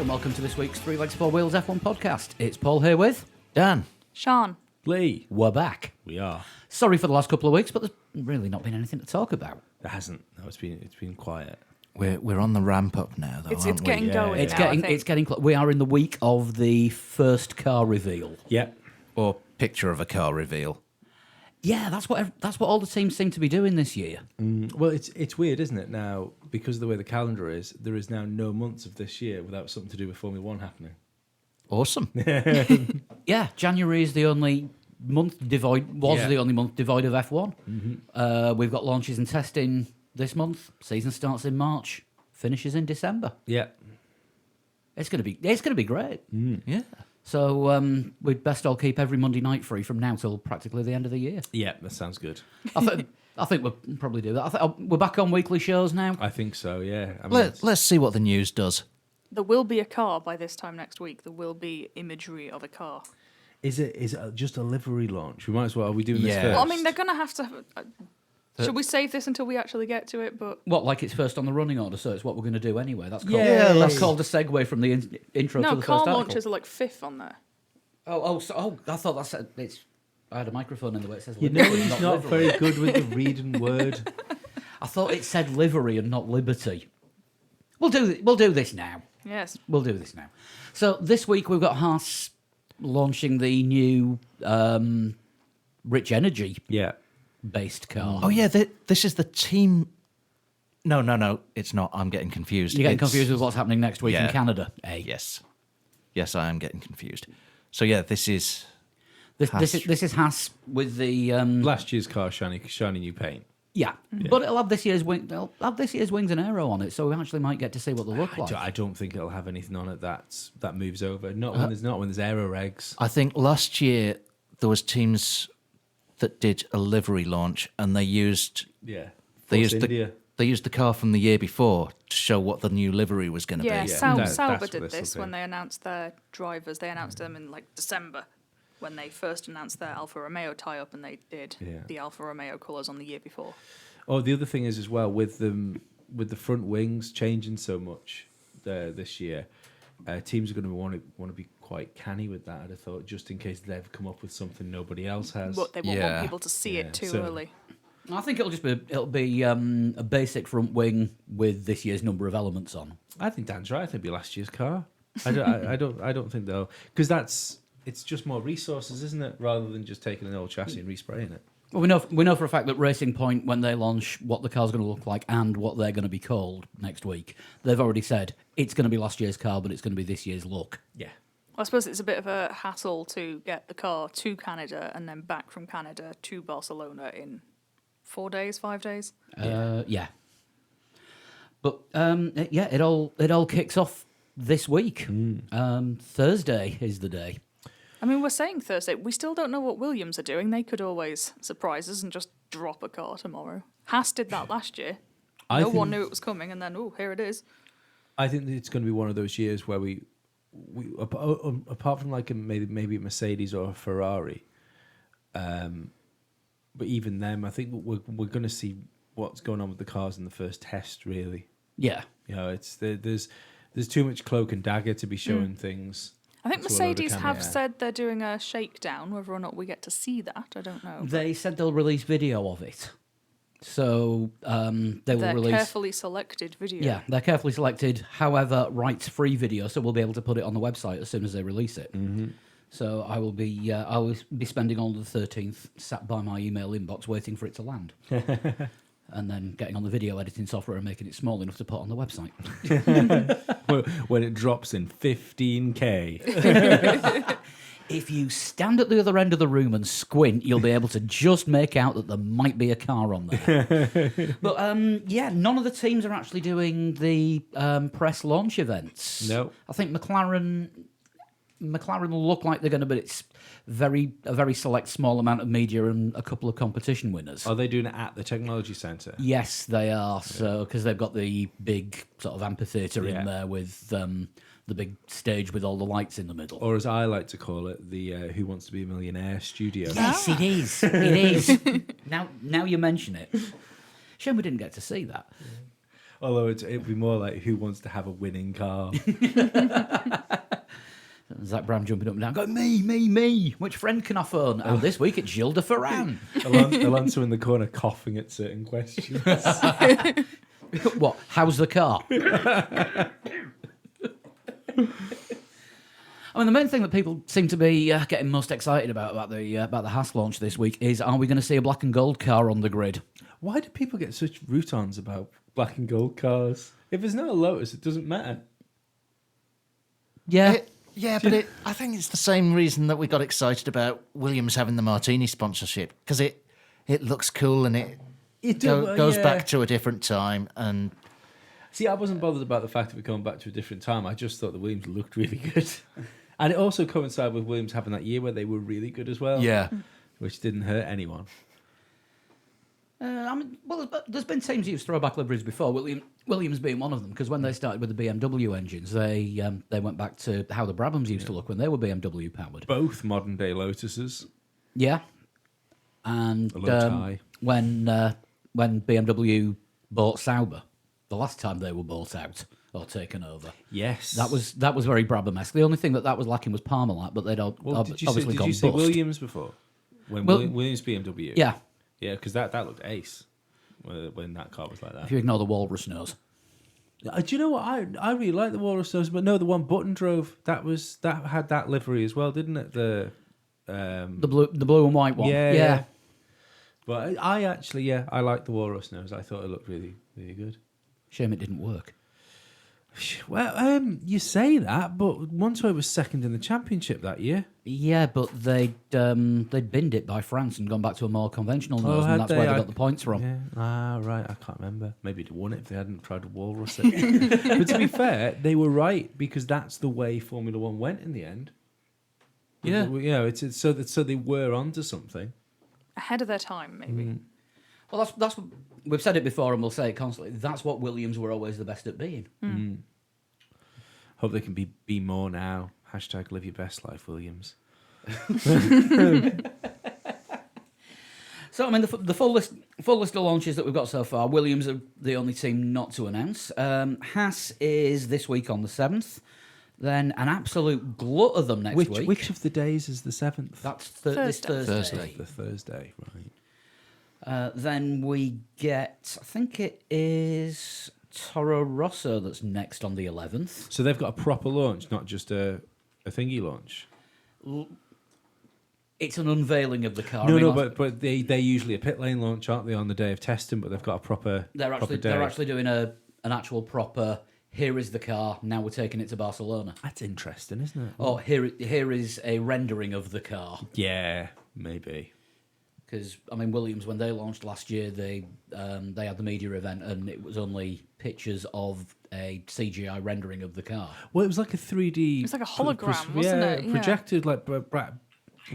and welcome to this week's Three Legs, Four Wheels F1 podcast. It's Paul here with Dan. Sean. Lee. We're back. We are. Sorry for the last couple of weeks, but there's really not been anything to talk about. It hasn't. No, it's been quiet. We're on the ramp up now, though, It's aren't we? getting Yeah, going. yeah. It's getting. We are in the week of the first car reveal. Yeah. Or picture of a car reveal. Yeah, that's what all the teams seem to be doing this year. Well, it's weird, isn't it? Now, because of the way the calendar is, there is now no months of this year without something to do with Formula One happening. Awesome. Yeah, January is the only month devoid. Yeah. The only month devoid of F1. We've got launches and testing this month. Season starts in March, finishes in December. Yeah. It's gonna be great. Yeah. So we'd best all keep every Monday night free from now till practically the end of the year. Yeah, that sounds good. I think we'll probably do that. We're back on weekly shows now. I think so, yeah. I mean, Let's see what the news does. There will be a car by this time next week. There will be imagery of a car. is it just a livery launch? We might as well. Are we doing this Yeah. first? Well, I mean, they're going to have to... should we save this until we actually get to it? But What, like it's first on the running order, so it's what we're going to do anyway. That's called, Yeah, that's called a segue from the intro to no, the car first article. launches are like fifth on there. I thought that said it's. I had a microphone in the way it says. you livery, know he's not livery. very good with the reading word. I thought it said livery and not liberty. We'll do this now. Yes. We'll do this now. So this week we've got Haas launching the new Rich Energy Yeah. based car. Oh, yeah, this is the team... No, it's not. I'm getting confused. You're getting It's- confused with what's happening next week in Yeah. Canada, eh? Yes. Yes, I am getting confused. So, yeah, this is... This Haas. is Haas with the Last year's car, shiny new paint. yeah. But it'll have this year's wings and aero on it, so we actually might get to see what they look like. I don't think it'll have anything on it that moves over. Not when there's aero regs. I think last year there was teams that did a livery launch and they used... Yeah. They Force used India. They used the car from the year before to show what the new livery was going to Yeah, be. Sauber that's what did this will this be. when they announced their drivers. They announced them in like December when they first announced their Alfa Romeo tie-up, and they did Yeah. the Alfa Romeo colours on the year before. Oh, the other thing is as well with the front wings changing so much this year, teams are going to want to be quite canny with that. I'd have thought, just in case they've come up with something nobody else has. But they won't Yeah. want people to see Yeah, it too so- early. I think it'll be a basic front wing with this year's number of elements on. I think Dan's right. I think it'll be last year's car. I don't think they'll, because it's just more resources, isn't it? Rather than just taking an old chassis and respraying it. Well, we know for a fact that Racing Point, when they launch what the car's going to look like and what they're going to be called next week, they've already said it's going to be last year's car, but it's going to be this year's look. Yeah. I suppose it's a bit of a hassle to get the car to Canada and then back from Canada to Barcelona in 4 days, 5 days. Yeah. But it all kicks off this week. Thursday is the day. I mean, we're saying Thursday. We still don't know what Williams are doing. They could always surprise us and just drop a car tomorrow. Haas did that last year. No one knew it was coming, and then, here it is. I think that it's going to be one of those years where we apart from like maybe a Mercedes or a Ferrari, but even them, I think we're going to see what's going on with the cars in the first test. Really, Yeah. you know, there's too much cloak and dagger to be showing things. I think to a load of Mercedes have camera. said they're doing a shakedown. Whether or not we get to see that, I don't know. They said they'll release video of it. So they will They're release... carefully selected video. Yeah, they're carefully selected, however, rights-free video, so we'll be able to put it on the website as soon as they release it. Mm-hmm. So I will be spending all the 13th sat by my email inbox waiting for it to land. And then getting on the video editing software and making it small enough to put on the website. When it drops in 15K. If you stand at the other end of the room and squint, you'll be able to just make out that there might be a car on there. But none of the teams are actually doing the press launch events. No. I think McLaren look like they're going to, but it's a very select small amount of media and a couple of competition winners. Are they doing it at the technology centre? Yes, they are. So because they've got the big sort of amphitheatre in there with the big stage with all the lights in the middle. Or as I like to call it, the Who Wants to Be a Millionaire studio. Yes, it is. It is. Now you mention it. Shame we didn't get to see that. Although it'd be more like who wants to have a winning car. Zach Brown jumping up and down, going, me. Which friend can I phone? And this week it's Gilles de Ferran. Alonso in the corner coughing at certain questions. What? How's the car? I mean, the main thing that people seem to be getting most excited about the Haas launch this week is: are we going to see a black and gold car on the grid? Why do people get such root-ons about black and gold cars? If it's not a Lotus, it doesn't matter. Yeah. But I think it's the same reason that we got excited about Williams having the Martini sponsorship, because it looks cool and it goes back to a different time. And see, I wasn't bothered about the fact that we're going back to a different time. I just thought the Williams looked really good. And it also coincided with Williams having that year where they were really good as well. yeah, Which didn't hurt anyone. I mean, well, there's been teams who use throwback liveries before. Williams being one of them, because when they started with the BMW engines, they went back to how the Brabhams used to look when they were BMW powered. Both modern day Lotuses. Yeah, and A low tie. when BMW bought Sauber, the last time they were bought out or taken over, Yes. that was very Brabham-esque. The only thing that was lacking was Parmalat, but they'd obviously gone Did you say bust. Williams before? When Well- Williams BMW? Yeah, Yeah, because that looked ace when that car was like that. if you ignore the walrus nose. Do you know what? I really like the Walrus nose, but no, the one Button drove that had that livery as well, didn't it? The blue and white one. yeah. But I actually I like the Walrus nose. I thought it looked really really good. Shame it didn't work. Well, you say that, but Montoya was second in the championship that year. Yeah, but they'd binned it by France and gone back to a more conventional nose, and that's where they got the points from. Yeah. Ah, right. I can't remember. Maybe they'd won it if they hadn't tried to Walrus it. But to be fair, they were right because that's the way Formula One went in the end. Yeah. You know, it's so they were onto something. Ahead of their time, maybe. Well, that's we've said it before, and we'll say it constantly. That's what Williams were always the best at being. Hope they can be more now. # live your best life, Williams. So, I mean, the full list of launches that we've got so far, Williams are the only team not to announce. Haas is this week on the 7th. Then an absolute glut of them next week. Which of the days is the 7th? That's this Thursday. Thursday. The Thursday, right. Then we get, I think it is Toro Rosso that's next on the 11th. So they've got a proper launch, not just a thingy launch. It's an unveiling of the car. But they're usually a pit lane launch, aren't they, on the day of testing? But they've got a proper. They're actually doing an actual proper. Here is the car. Now we're taking it to Barcelona. That's interesting, isn't it? Oh, here is a rendering of the car. Yeah, maybe. Because I mean, Williams, when they launched last year, they had the media event, and it was only pictures of a CGI rendering of the car. Well, it was like a 3D. It was like a hologram, wasn't it? Yeah. Projected like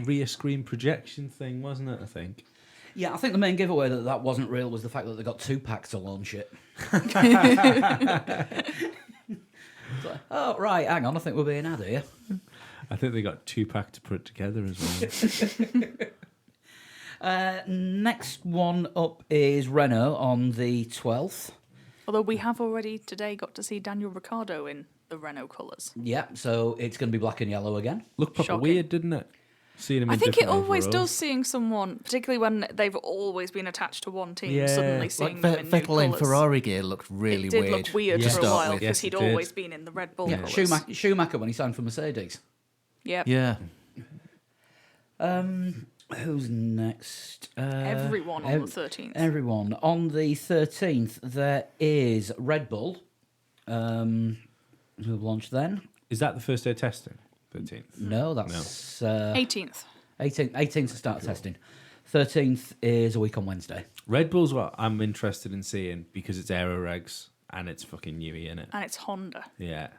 rear screen projection thing, wasn't it? I think. Yeah, I think the main giveaway that wasn't real was the fact that they got 2-pack to launch it. Oh, right, hang on, I think we're being had here. I think they got 2-pack to put together as well. Next one up is Renault on the 12th. Although we have already today got to see Daniel Ricciardo in the Renault colours. Yeah, so it's going to be black and yellow again. Looked proper Shocking. weird, didn't it? Seeing him I in think it different always overalls. does, seeing someone, particularly when they've always been attached to one team, Yeah. suddenly seeing like them in Vettel new in colours. Ferrari gear looked really It did weird. look weird to for a start while with. because Yes, he'd it did. always been in the Red Bull Yeah, colours. Schumacher when he signed for Mercedes. Yep. Yeah. Who's next? Everyone on the 13th. Everyone. On the 13th, there is Red Bull. Who launched then? Is that the first day of testing? 13th. No, that's 18th. 18th to start testing. 13th is a week on Wednesday. Red Bull's what I'm interested in seeing because it's aero regs and it's fucking newy in it. And it's Honda. Yeah. And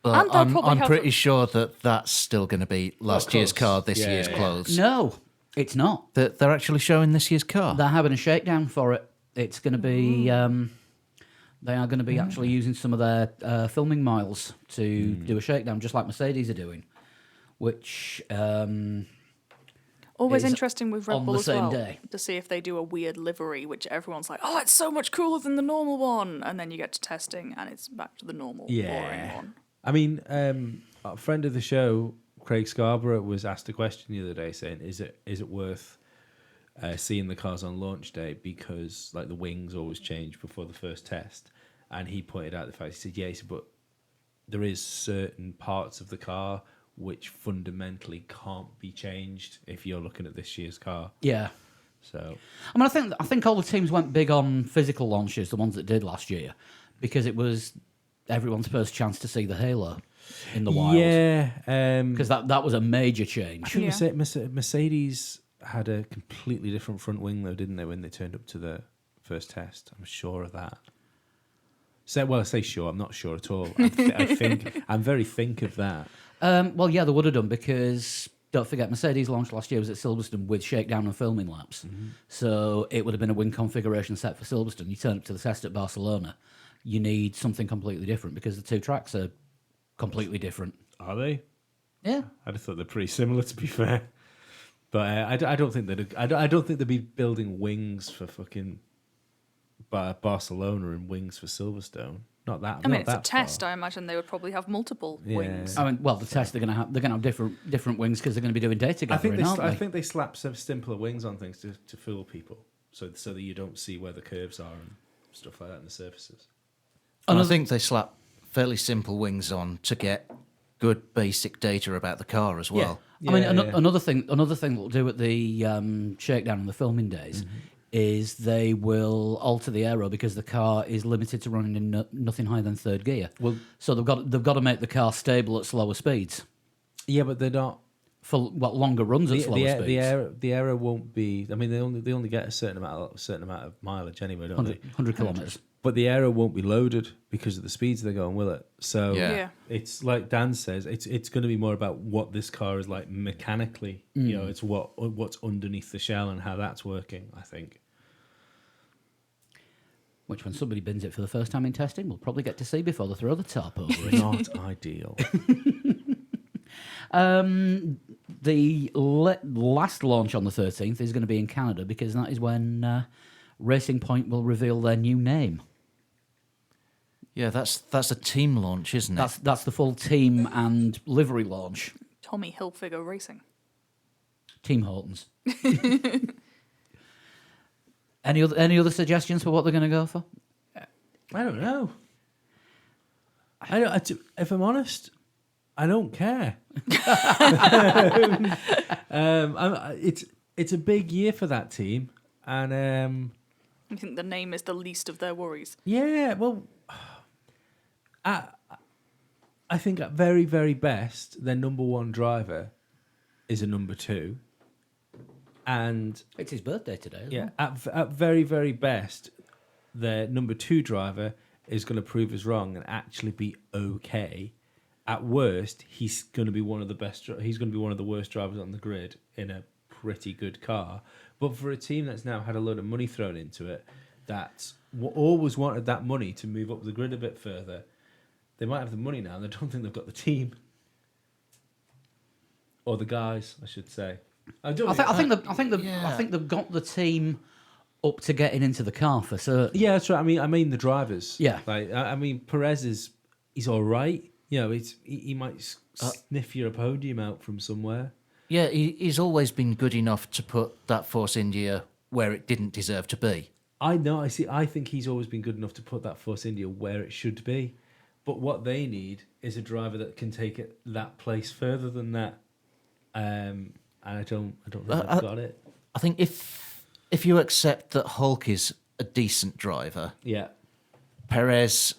But they'll I'm probably have pretty sure that that's still going to be last year's car, this Yeah, year's yeah. clothes. No, it's not. That they're actually showing this year's car. They're having a shakedown for it. It's going to be. They are going to be actually using some of their filming miles to do a shakedown, just like Mercedes are doing. Which Always is interesting with Red on Bull the as same well day. to see if they do a weird livery, which everyone's like, "Oh, it's so much cooler than the normal one," and then you get to testing, and it's back to the normal boring one. I mean, a friend of the show, Craig Scarborough, was asked a question the other day saying, "Is it worth seeing the cars on launch day because like the wings always change before the first test?" And he pointed out the fact, he said, "Yeah," he said, "but there is certain parts of the car which fundamentally can't be changed if you're looking at this year's car." Yeah. So I mean, I think all the teams went big on physical launches, the ones that did last year, because it was everyone's first chance to see the halo in the wild. yeah, Because that was a major I change. think Yeah. Mercedes had a completely different front wing though, didn't they, when they turned up to the first test? I'm sure of that. I say sure. I'm not sure at all. I think I'm very think of that. Well, yeah, they would have done because don't forget, Mercedes launched last year was at Silverstone with shakedown and filming laps. So it would have been a wing configuration set for Silverstone. You turn up to the test at Barcelona, you need something completely different because the two tracks are completely different. Are they? Yeah. I'd have thought they're pretty similar, to be fair. But I don't think that I don't think they'd be building wings for fucking Barcelona and wings for Silverstone. Not that. I mean, not it's a that test. far. I imagine they would probably have multiple Yeah. wings. I mean, well, the test they're going to have different wings because they're going to be doing data I think gathering, aren't they? I think they slap some simpler wings on things to fool people, so that you don't see where the curves are and stuff like that in the surfaces. And I think they slap fairly simple wings on to get good basic data about the car as well. I mean, Yeah. another thing they'll do at the shakedown and the filming days is they will alter the aero because the car is limited to running in nothing higher than third gear. Well- so they've got to make the car stable at slower speeds Yeah, but they're not. for longer runs at slower speeds. The aero won't be. I mean, they only get a certain amount of mileage anyway, don't they? 100 kilometers. But the aero won't be loaded because of the speeds they're going, will it? So Yeah. Yeah. it's like Dan says, it's going to be more about what this car is like mechanically. You know, it's what's underneath the shell and how that's working. I think. Which, when somebody bins it for the first time in testing, we'll probably get to see before they throw the tarp over it. Not ideal. The last launch on the 13th is going to be in Canada because that is when Racing Point will reveal their new name. Yeah, that's a team launch, isn't it? That's the full team and livery launch. Tommy Hilfiger Racing. Team Hortons. Any other suggestions for what they're going to go for? I don't know. If I'm honest, I don't care. It's a big year for that team, and I think the name is the least of their worries. yeah, well, I think at very, very best, their number one driver is a number two, and It's his birthday today. Isn't yeah, it? at very, very best, their number two driver is going to prove us wrong and actually be okay. At worst, he's going to be one of the best. He's going to be one of the worst drivers on the grid in a pretty good car. But for a team that's now had a load of money thrown into it, that's always wanted that money to move up the grid a bit further. They might have the money now, and I don't think they've got the team or the guys, I should say. I think they've got the team up to getting into the car for certain. Yeah, that's right. I mean the drivers. Yeah. Like I mean Perez he's all right. You know, he might sniff your podium out from somewhere. Yeah, he's always been good enough to put that Force India where it didn't deserve to be. I know. I see. I think he's always been good enough to put that Force India where it should be. But what they need is a driver that can take it that place further than that. And I don't think they've got it. I think if you accept that Hulk is a decent driver, Yeah. Perez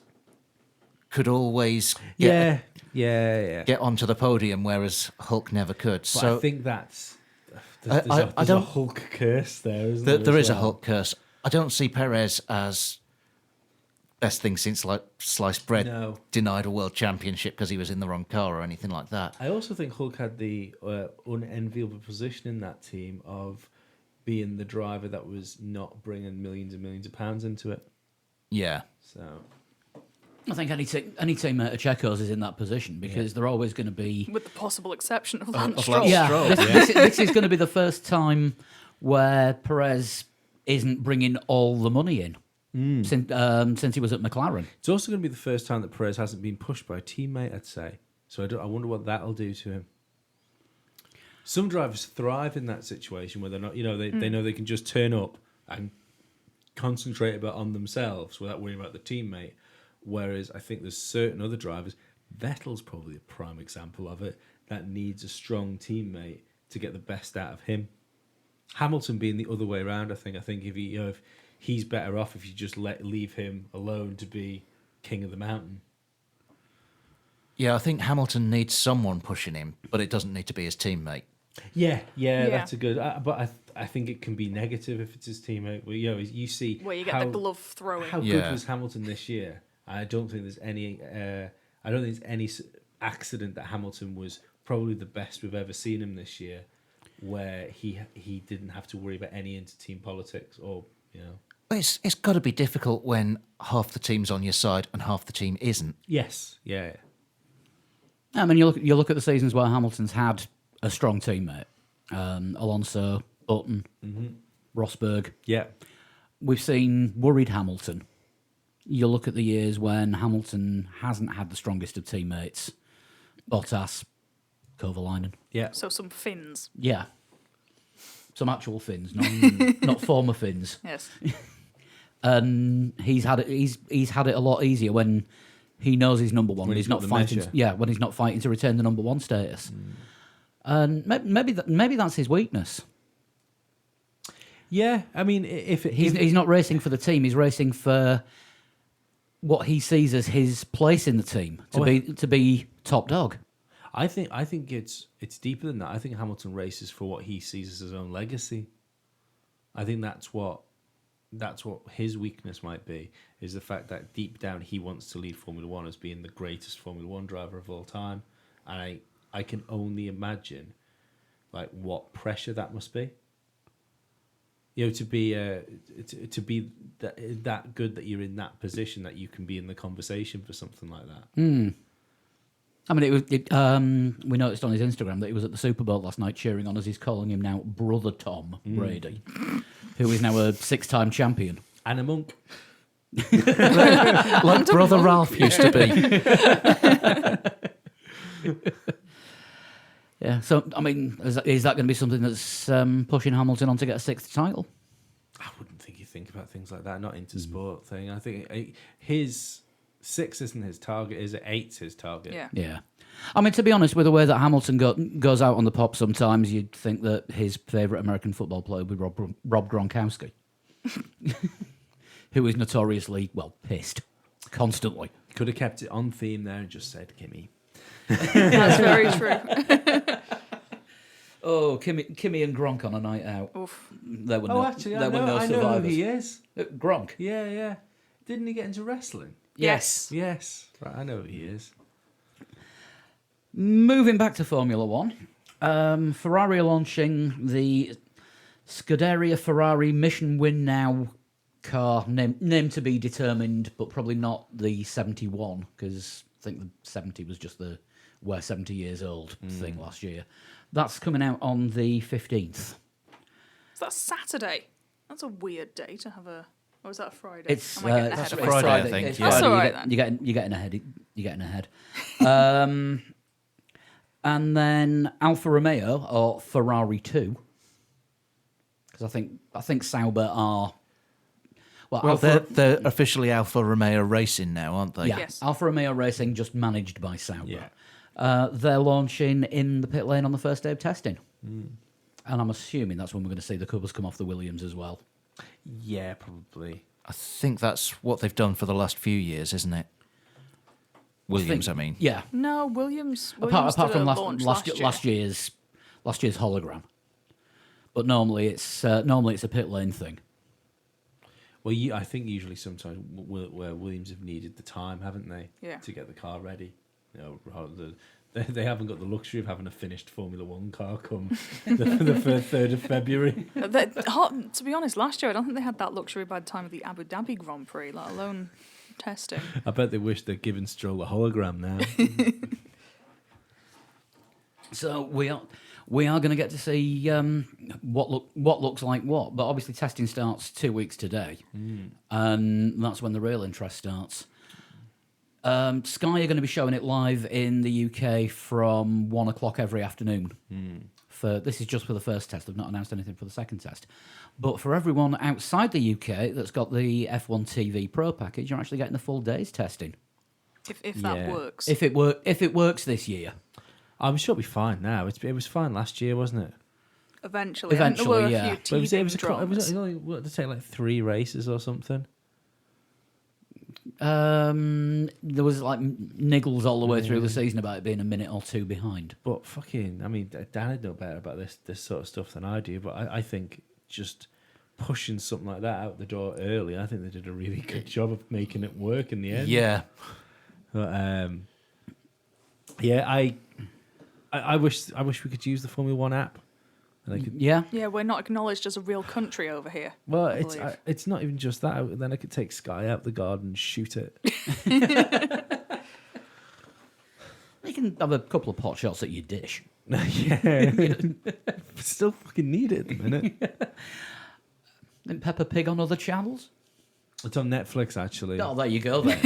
could always Yeah. get onto the podium, whereas Hulk never could. But So I think that's I there's a don't- Hulk curse there, isn't there? there as is a well? Hulk curse. I don't see Perez as best thing since like sliced bread No. denied a world championship because he was in the wrong car or anything like that. I also think Hulk had the unenviable position in that team of being the driver that was not bringing millions and millions of pounds into it. Yeah. So I think any teammate of Checo's is in that position because they're always going to be. With the possible exception of Lance of Stroll. Lance Yeah, Stroll, this is going to be the first time where Perez isn't bringing all the money in since he was at McLaren. It's also going to be the first time that Perez hasn't been pushed by a teammate, I'd say. So I wonder what that'll do to him. Some drivers thrive in that situation where they're not, they know they can just turn up and concentrate a bit on themselves without worrying about the teammate. Whereas I think there's certain other drivers, Vettel's probably a prime example of it, that needs a strong teammate to get the best out of him. Hamilton being the other way around, I think if he's better off if you just leave him alone to be king of the mountain. Yeah, I think Hamilton needs someone pushing him, but it doesn't need to be his teammate. Yeah, that's a good. But I think it can be negative if it's his teammate. Well, you see Where you get the glove throwing. How good was Hamilton this year? I don't think there's any. I don't think there's any accident that Hamilton was probably the best we've ever seen him this year, where he didn't have to worry about any inter-team politics or. It's got to be difficult when half the team's on your side and half the team isn't. Yes. Yeah. I mean, you look at the seasons where Hamilton's had a strong teammate, Alonso, Button, Rosberg. Yeah. We've seen worried Hamilton. You look at the years when Hamilton hasn't had the strongest of teammates, Bottas, Kovalainen. Yeah. So some Finns. Yeah. Some actual Finns, not former Finns. Yes. And he's had it a lot easier when he knows he's number one. When he's he's not got the fighting. measure. Yeah, when he's not fighting to retain the number one status. And maybe that's his weakness. Yeah. I mean, He's not racing for the team. He's racing for what he sees as his place in the team to be top dog. I think it's deeper than that. I think Hamilton races for what he sees as his own legacy. I think that's what his weakness might be, is the fact that deep down he wants to lead Formula One as being the greatest Formula One driver of all time. And I can only imagine like what pressure that must be. To be that good that you're in that position that you can be in the conversation for something like that. I mean, we noticed on his Instagram that he was at the Super Bowl last night cheering on, as he's calling him now, Brother Tom Brady, who is now a 6-time champion. And a monk. Like Brother Ralph used to be. Yeah, so, I mean, is that going to be something that's pushing Hamilton on to get a 6th title? I wouldn't think you think about things like that. Not into sport thing. I think his 6 isn't his target. Is it 8's his target? Yeah. Yeah. I mean, to be honest, with the way that Hamilton goes out on the pop sometimes, you'd think that his favourite American football player would be Rob Gronkowski, who is notoriously, pissed constantly. Could have kept it on theme there and just said Kimmy. That's very true. Oh, Kimmy and Gronk on a night out. Oof. There were I no know survivors. who he is. Gronk. Yeah. Didn't he get into wrestling? Yes. Yes. Right, I know who he is. Moving back to Formula One, Ferrari are launching the Scuderia Ferrari Mission Win Now car, name to be determined, but probably not the 71, because I think the 70 was just the we're 70 years old thing last year. That's coming out on the 15th. So that's Saturday. That's a weird day to have a... Or is that a Friday? It's Am I getting that's ahead of Friday, myself? I think. It's Yeah. That's Friday. all right then. You're getting ahead. You're getting ahead. And then Alfa Romeo or Ferrari 2, because I think Sauber are. Well, they're officially Alfa Romeo Racing now, aren't they? Yeah, Yes. Alfa Romeo Racing, just managed by Sauber. Yeah. They're launching in the pit lane on the first day of testing. And I'm assuming that's when we're going to see the covers come off the Williams as well. Yeah, probably. I think that's what they've done for the last few years, isn't it? Williams, I mean. Yeah. No, Williams Apart did from a launch last year's hologram. But normally it's a pit lane thing. Well, I think usually sometimes where Williams have needed the time, haven't they? Yeah. To get the car ready. They haven't got the luxury of having a finished Formula One car come the 3rd of February. To be honest, last year I don't think they had that luxury by the time of the Abu Dhabi Grand Prix, let alone testing. I bet they wish they'd given Stroll a hologram now. So we are going to get to see what looks like what, but obviously testing starts 2 weeks today, and that's when the real interest starts. Sky are going to be showing it live in the UK from 1 o'clock every afternoon. This is just for the first test. They've not announced anything for the second test. But for everyone outside the UK that's got the F1 TV Pro package, you're actually getting the full day's testing. If that works. If it works this year. I'm sure it'll be fine now. It was fine last year, wasn't it? Eventually, there were yeah. a few But it was dramas. only what, to take like 3 races or something. There was like niggles all the way through the season about it being a minute or two behind. But fucking, I mean, Dan'd know better about this sort of stuff than I do. But I think just pushing something like that out the door early, I think they did a really good job of making it work in the end. Yeah. But, yeah, I wish we could use the Formula One app. And I could, Yeah. Yeah, we're not acknowledged as a real country over here. well, I it's believe. it's not even just that. Then I could take Sky out the garden and shoot it. You can have a couple of pot shots at your dish. Yeah, still fucking need it at the minute. And Peppa Pig on other channels? It's on Netflix actually. Oh, there you go then.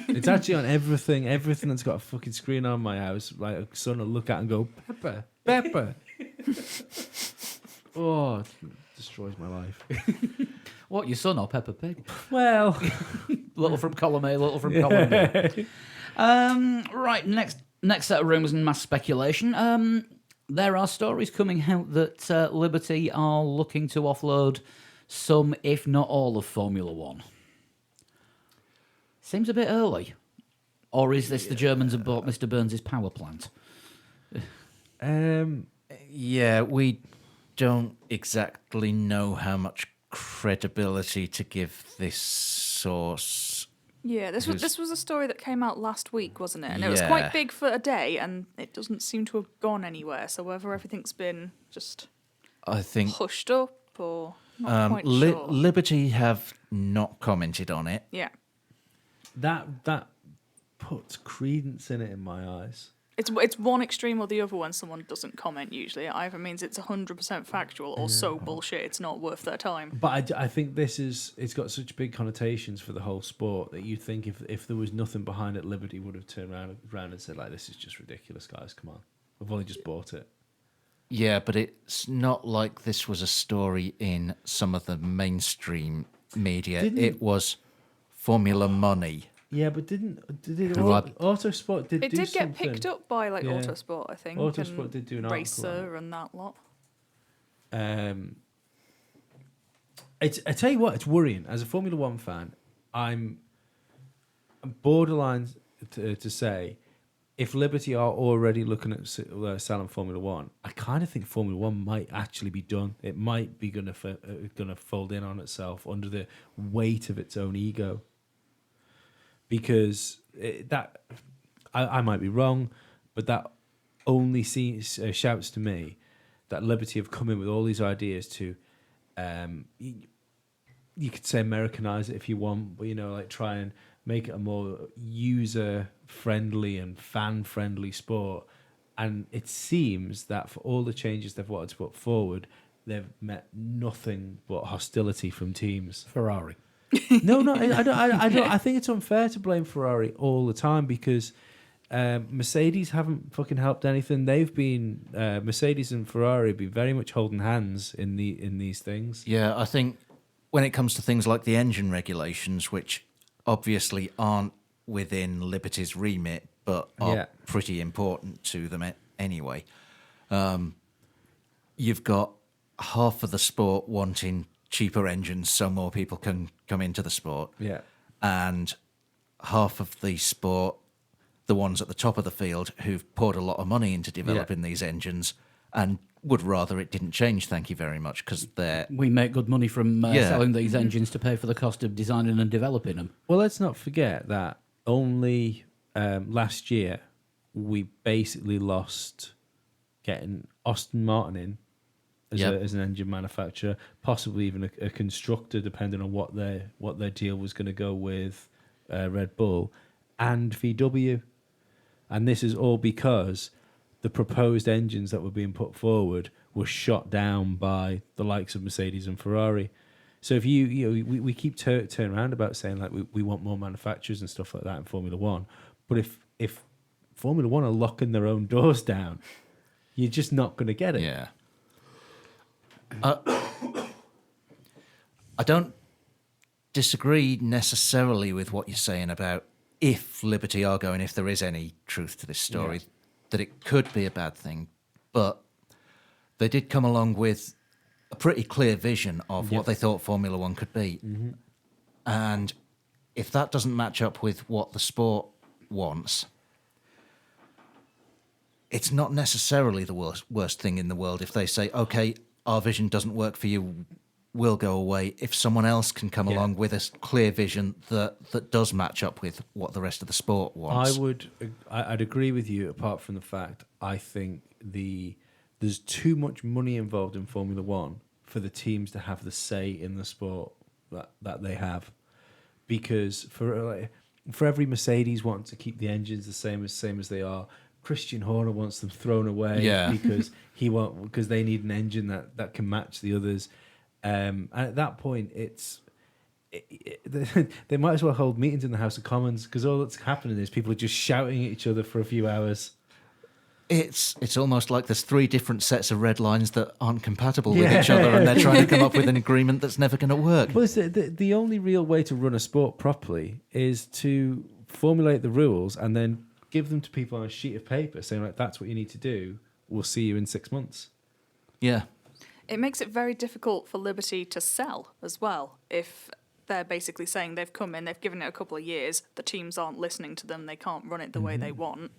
It's actually on everything that's got a fucking screen on my house. Like a son will look at and go, Pepper. Oh, it destroys my life. What, your son or Peppa Pig? Well, Little from column A, little from column B. Right, next set of rumours and mass speculation. There are stories coming out that Liberty are looking to offload some, if not all, of Formula One. Seems a bit early. Or is this the Germans have bought Mr. Burns' power plant? Yeah, we don't exactly know how much credibility to give this source. Yeah, this was Who's- this was a story that came out last week, wasn't it? And it was Yeah. quite big for a day, and it doesn't seem to have gone anywhere. So whether everything's been just I think hushed up or not quite sure. Liberty have not commented on it. Yeah, that puts credence in it in my eyes. it's one extreme or the other when someone doesn't comment. Usually, it either means it's 100% factual or so bullshit it's not worth their time. But I think it's got such big connotations for the whole sport that you think if there was nothing behind it, Liberty would have turned around and said, like, this is just ridiculous, guys, come on. We've only just bought it. Yeah, but it's not like this was a story in some of the mainstream media. It was Formula Money. Yeah, but did Who had- Autosport did It do did get something. picked up by like Yeah. Autosport, I think. Autosport and did do an article on Racer and that lot. I tell you what, it's worrying. As a Formula One fan, I'm borderline to say, if Liberty are already looking at selling Formula One, I kind of think Formula One might actually be done. It might be going to fold in on itself under the weight of its own ego. Because I might be wrong, but that only shouts to me that Liberty have come in with all these ideas to, you could say Americanize it if you want, but like try and make it a more user-friendly and fan-friendly sport. And it seems that for all the changes they've wanted to put forward, they've met nothing but hostility from teams. Ferrari. No, I don't. I think it's unfair to blame Ferrari all the time because Mercedes haven't fucking helped anything. They've been Mercedes and Ferrari have been very much holding hands in these things. Yeah, I think when it comes to things like the engine regulations, which obviously aren't within Liberty's remit, but are pretty important to them anyway, you've got half of the sport wanting cheaper engines so more people can come into the sport. Yeah. And half of the sport, the ones at the top of the field who've poured a lot of money into developing these engines and would rather it didn't change, thank you very much, because they're... We make good money from selling these engines to pay for the cost of designing and developing them. Well, let's not forget that only last year we basically lost getting Aston Martin in as an engine manufacturer, possibly even a constructor, depending on what their deal was going to go with Red Bull, and VW. And this is all because the proposed engines that were being put forward were shot down by the likes of Mercedes and Ferrari. So if we keep turning around about saying like we want more manufacturers and stuff like that in Formula One, but if Formula One are locking their own doors down, you're just not going to get it. Yeah. I don't disagree necessarily with what you're saying about if Liberty are going, if there is any truth to this story, that it could be a bad thing. But they did come along with a pretty clear vision of what they thought Formula One could be. Mm-hmm. And if that doesn't match up with what the sport wants, it's not necessarily the worst thing in the world if they say, okay, our vision doesn't work for you, we'll go away. If someone else can come along with a clear vision that does match up with what the rest of the sport wants. I'd agree with you, apart from the fact I think there's too much money involved in Formula One for the teams to have the say in the sport that they have. Because for every Mercedes wants to keep the engines the same as they are, Christian Horner wants them thrown away because they need an engine that can match the others. And at that point, they might as well hold meetings in the House of Commons, because all that's happening is people are just shouting at each other for a few hours. It's almost like there's 3 different sets of red lines that aren't compatible with each other, and they're trying to come up with an agreement that's never going to work. Well, the only real way to run a sport properly is to formulate the rules and then give them to people on a sheet of paper, saying, like, that's what you need to do. We'll see you in 6 months. Yeah. It makes it very difficult for Liberty to sell as well. If they're basically saying they've come in, they've given it a couple of years, the teams aren't listening to them, they can't run it the way they want.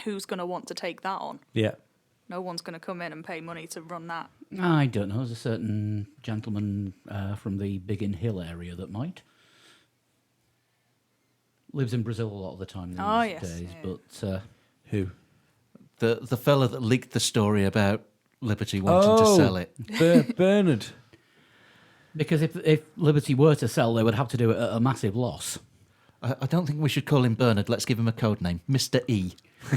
Who's going to want to take that on? Yeah. No one's going to come in and pay money to run that. I don't know. There's a certain gentleman from the Biggin Hill area that might. Lives in Brazil a lot of the time these days. Yeah. But Who? The fella that leaked the story about Liberty wanting to sell it. Bernard. Because if Liberty were to sell, they would have to do it at a massive loss. I don't think we should call him Bernard. Let's give him a code name. Mr. E.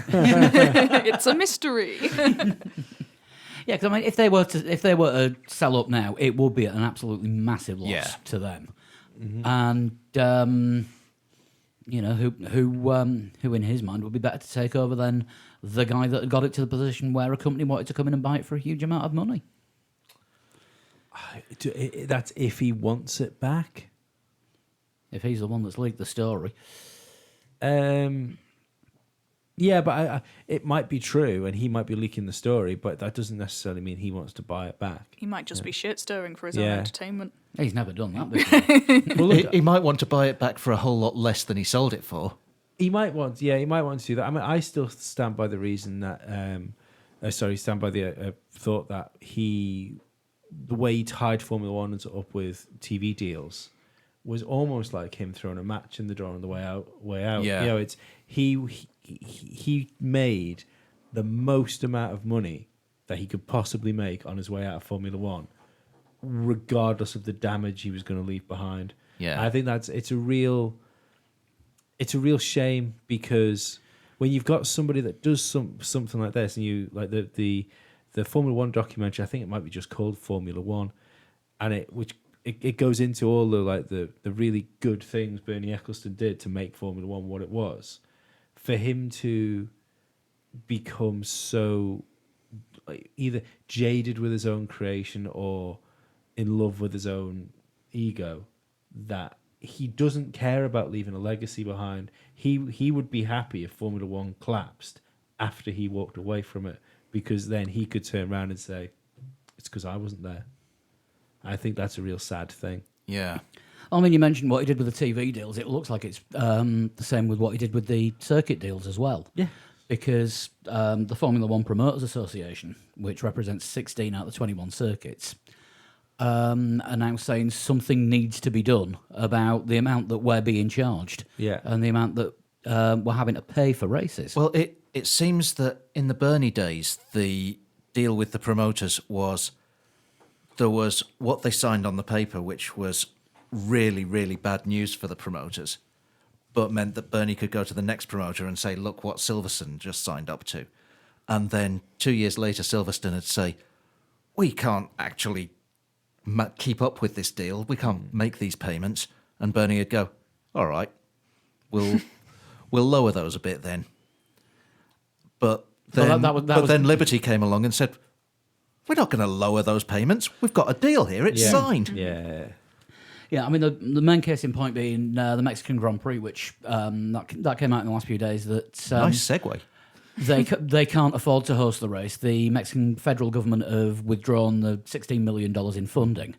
It's a mystery. Yeah, because I mean, if they were to sell up now, it would be an absolutely massive loss to them. Mm-hmm. And who in his mind would be better to take over than the guy that got it to the position where a company wanted to come in and buy it for a huge amount of money? That's if he wants it back. If he's the one that's leaked the story. Yeah, but it might be true, and he might be leaking the story, but that doesn't necessarily mean he wants to buy it back. He might just be shit-stirring for his own entertainment. He's never done that before. Well, look, he might want to buy it back for a whole lot less than he sold it for. He might want to do that. I mean, I still stand by the reason that, stand by the thought that the way he tied Formula One up with TV deals was almost like him throwing a match in the door on the way out. Yeah. It's he made the most amount of money that he could possibly make on his way out of Formula One, regardless of the damage he was going to leave behind. Yeah, I think it's a real shame, because when you've got somebody that does something like this, and you like the Formula One documentary, I think it might be just called Formula One, and it goes into all the really good things Bernie Ecclestone did to make Formula One what it was. For him to become so either jaded with his own creation or in love with his own ego, that he doesn't care about leaving a legacy behind. He would be happy if Formula One collapsed after he walked away from it, because then he could turn around and say, it's because I wasn't there. I think that's a real sad thing. Yeah. I mean, you mentioned what he did with the TV deals. It looks like it's the same with what he did with the circuit deals as well. Yeah. Because the Formula One Promoters Association, which represents 16 out of the 21 circuits, are now saying something needs to be done about the amount that we're being charged, and the amount that we're having to pay for races. Well, it seems that in the Bernie days, the deal with the promoters was there was what they signed on the paper, which was really, really bad news for the promoters. but meant that Bernie could go to the next promoter and say, look what Silverstone just signed up to. And then 2 years later, Silverstone would say, we can't actually keep up with this deal. We can't make these payments. And Bernie would go, all right, we'll lower those a bit then. But then, then Liberty came along and said, we're not going to lower those payments. We've got a deal here. It's signed. Yeah. Yeah, I mean, the main case in point being the Mexican Grand Prix, which that came out in the last few days. That Nice segue. they can't afford to host the race. The Mexican federal government have withdrawn the $16 million in funding,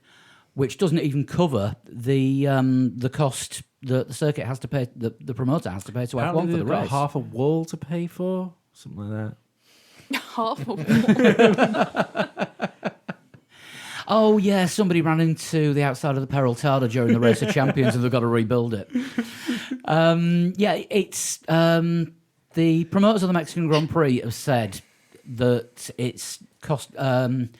which doesn't even cover the cost that the circuit has to pay, the promoter has to pay to F1 for the race. Half a wall to pay for, something like that. Half of Oh, yeah, somebody ran into the outside of the Peraltada during the Race of Champions and they've got to rebuild it. It's the promoters of the Mexican Grand Prix have said that it cost them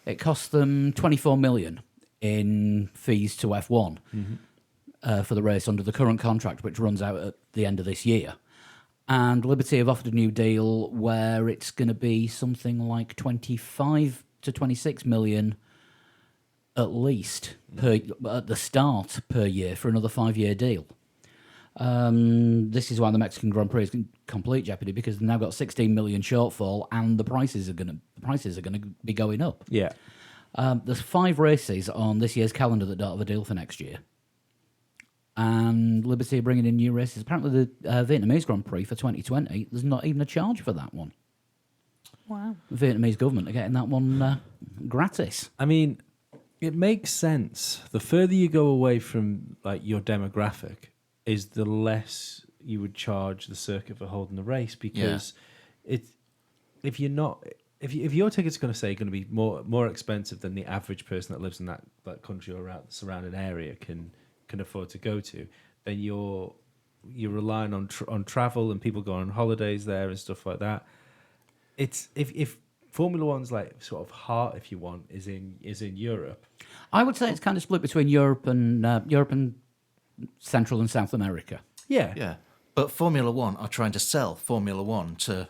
$24 million in fees to F1 for the race under the current contract, which runs out at the end of this year. And Liberty have offered a new deal where it's going to be something like 25 to 26 million at least at the start per year for another 5-year deal. This is why the Mexican Grand Prix is in complete jeopardy, because they've now got 16 million shortfall, and the prices are going to be going up. Yeah. There's 5 races on this year's calendar that don't have a deal for next year, and Liberty are bringing in new races. Apparently, the Vietnamese Grand Prix for 2020, there's not even a charge for that one. Wow. The Vietnamese government are getting that one gratis. I mean, it makes sense. The further you go away from like your demographic, is the less you would charge the circuit for holding the race, because if your ticket's going to be more expensive than the average person that lives in that country or around the surrounding area can afford to go to, then you're relying on travel and people going on holidays there and stuff like that. It's if Formula One's like sort of heart, if you want, is in Europe. I would say it's kind of split between Europe and Central and South America. Yeah. Yeah. But Formula One are trying to sell Formula One to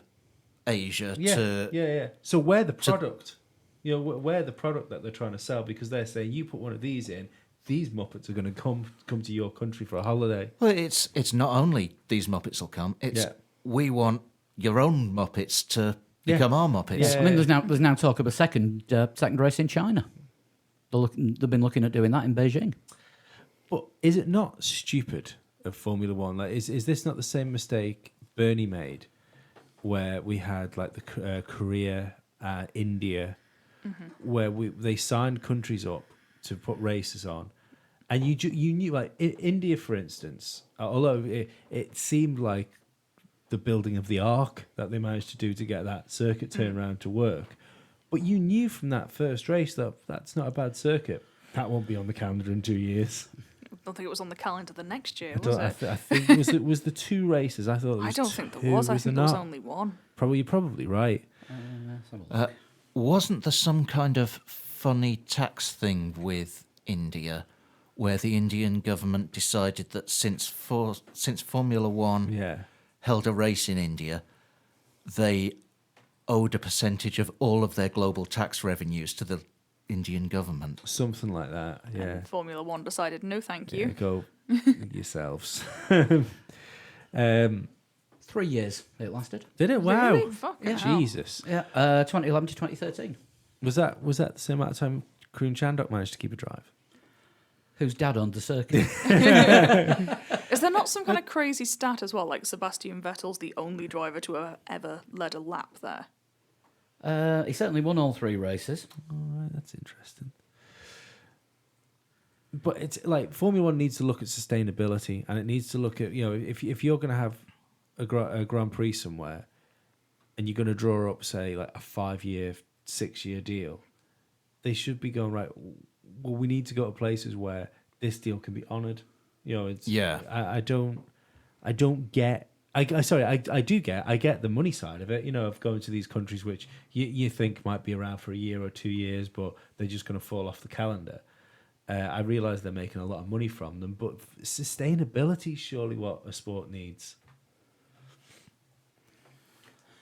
Asia. Yeah. So we're the product. We're the product that they're trying to sell, because they're saying, you put one of these in, these Muppets are going to come to your country for a holiday. Well, it's not only these Muppets will come. It's we want your own Muppets to become our Muppets. I mean, there's now talk of a second race in China. They've been looking at doing that in Beijing. But is it not stupid of Formula One? Like, is this not the same mistake Bernie made, where we had like the Korea, India, where they signed countries up to put races on, and you knew, like India, for instance, although it seemed like the building of the Ark that they managed to do to get that circuit turned around to work, but you knew from that first race that that's not a bad circuit. That won't be on the calendar in 2 years. I don't think it was on the calendar the next year, I was it? I think it was the 2 races. I thought. I don't think there was. I think there was only one. You're probably right. Wasn't there some kind of funny tax thing with India, where the Indian government decided that since Formula One held a race in India, they owed a percentage of all of their global tax revenues to the Indian government? Something like that, yeah. And Formula One decided, no thank you. Go yourselves. 3 years it lasted. Did it? Wow. Really? Fucking hell. Jesus. Yeah, 2011 to 2013. Was that the same amount of time Kroon Chandok managed to keep a drive? Whose dad owned the circuit? Is there not some kind of crazy stat as well, like Sebastian Vettel's the only driver to have ever led a lap there? He certainly won all 3 races. All right, that's interesting. But it's like Formula One needs to look at sustainability, and it needs to look at, if you're going to have a Grand Prix somewhere, and you're going to draw up, say, like a 5-year, 6-year deal, they should be going, right, well, we need to go to places where this deal can be honoured. I don't get. I get the money side of it, of going to these countries which you think might be around for a year or 2 years, but they're just going to fall off the calendar. I realise they're making a lot of money from them, but sustainability is surely what a sport needs.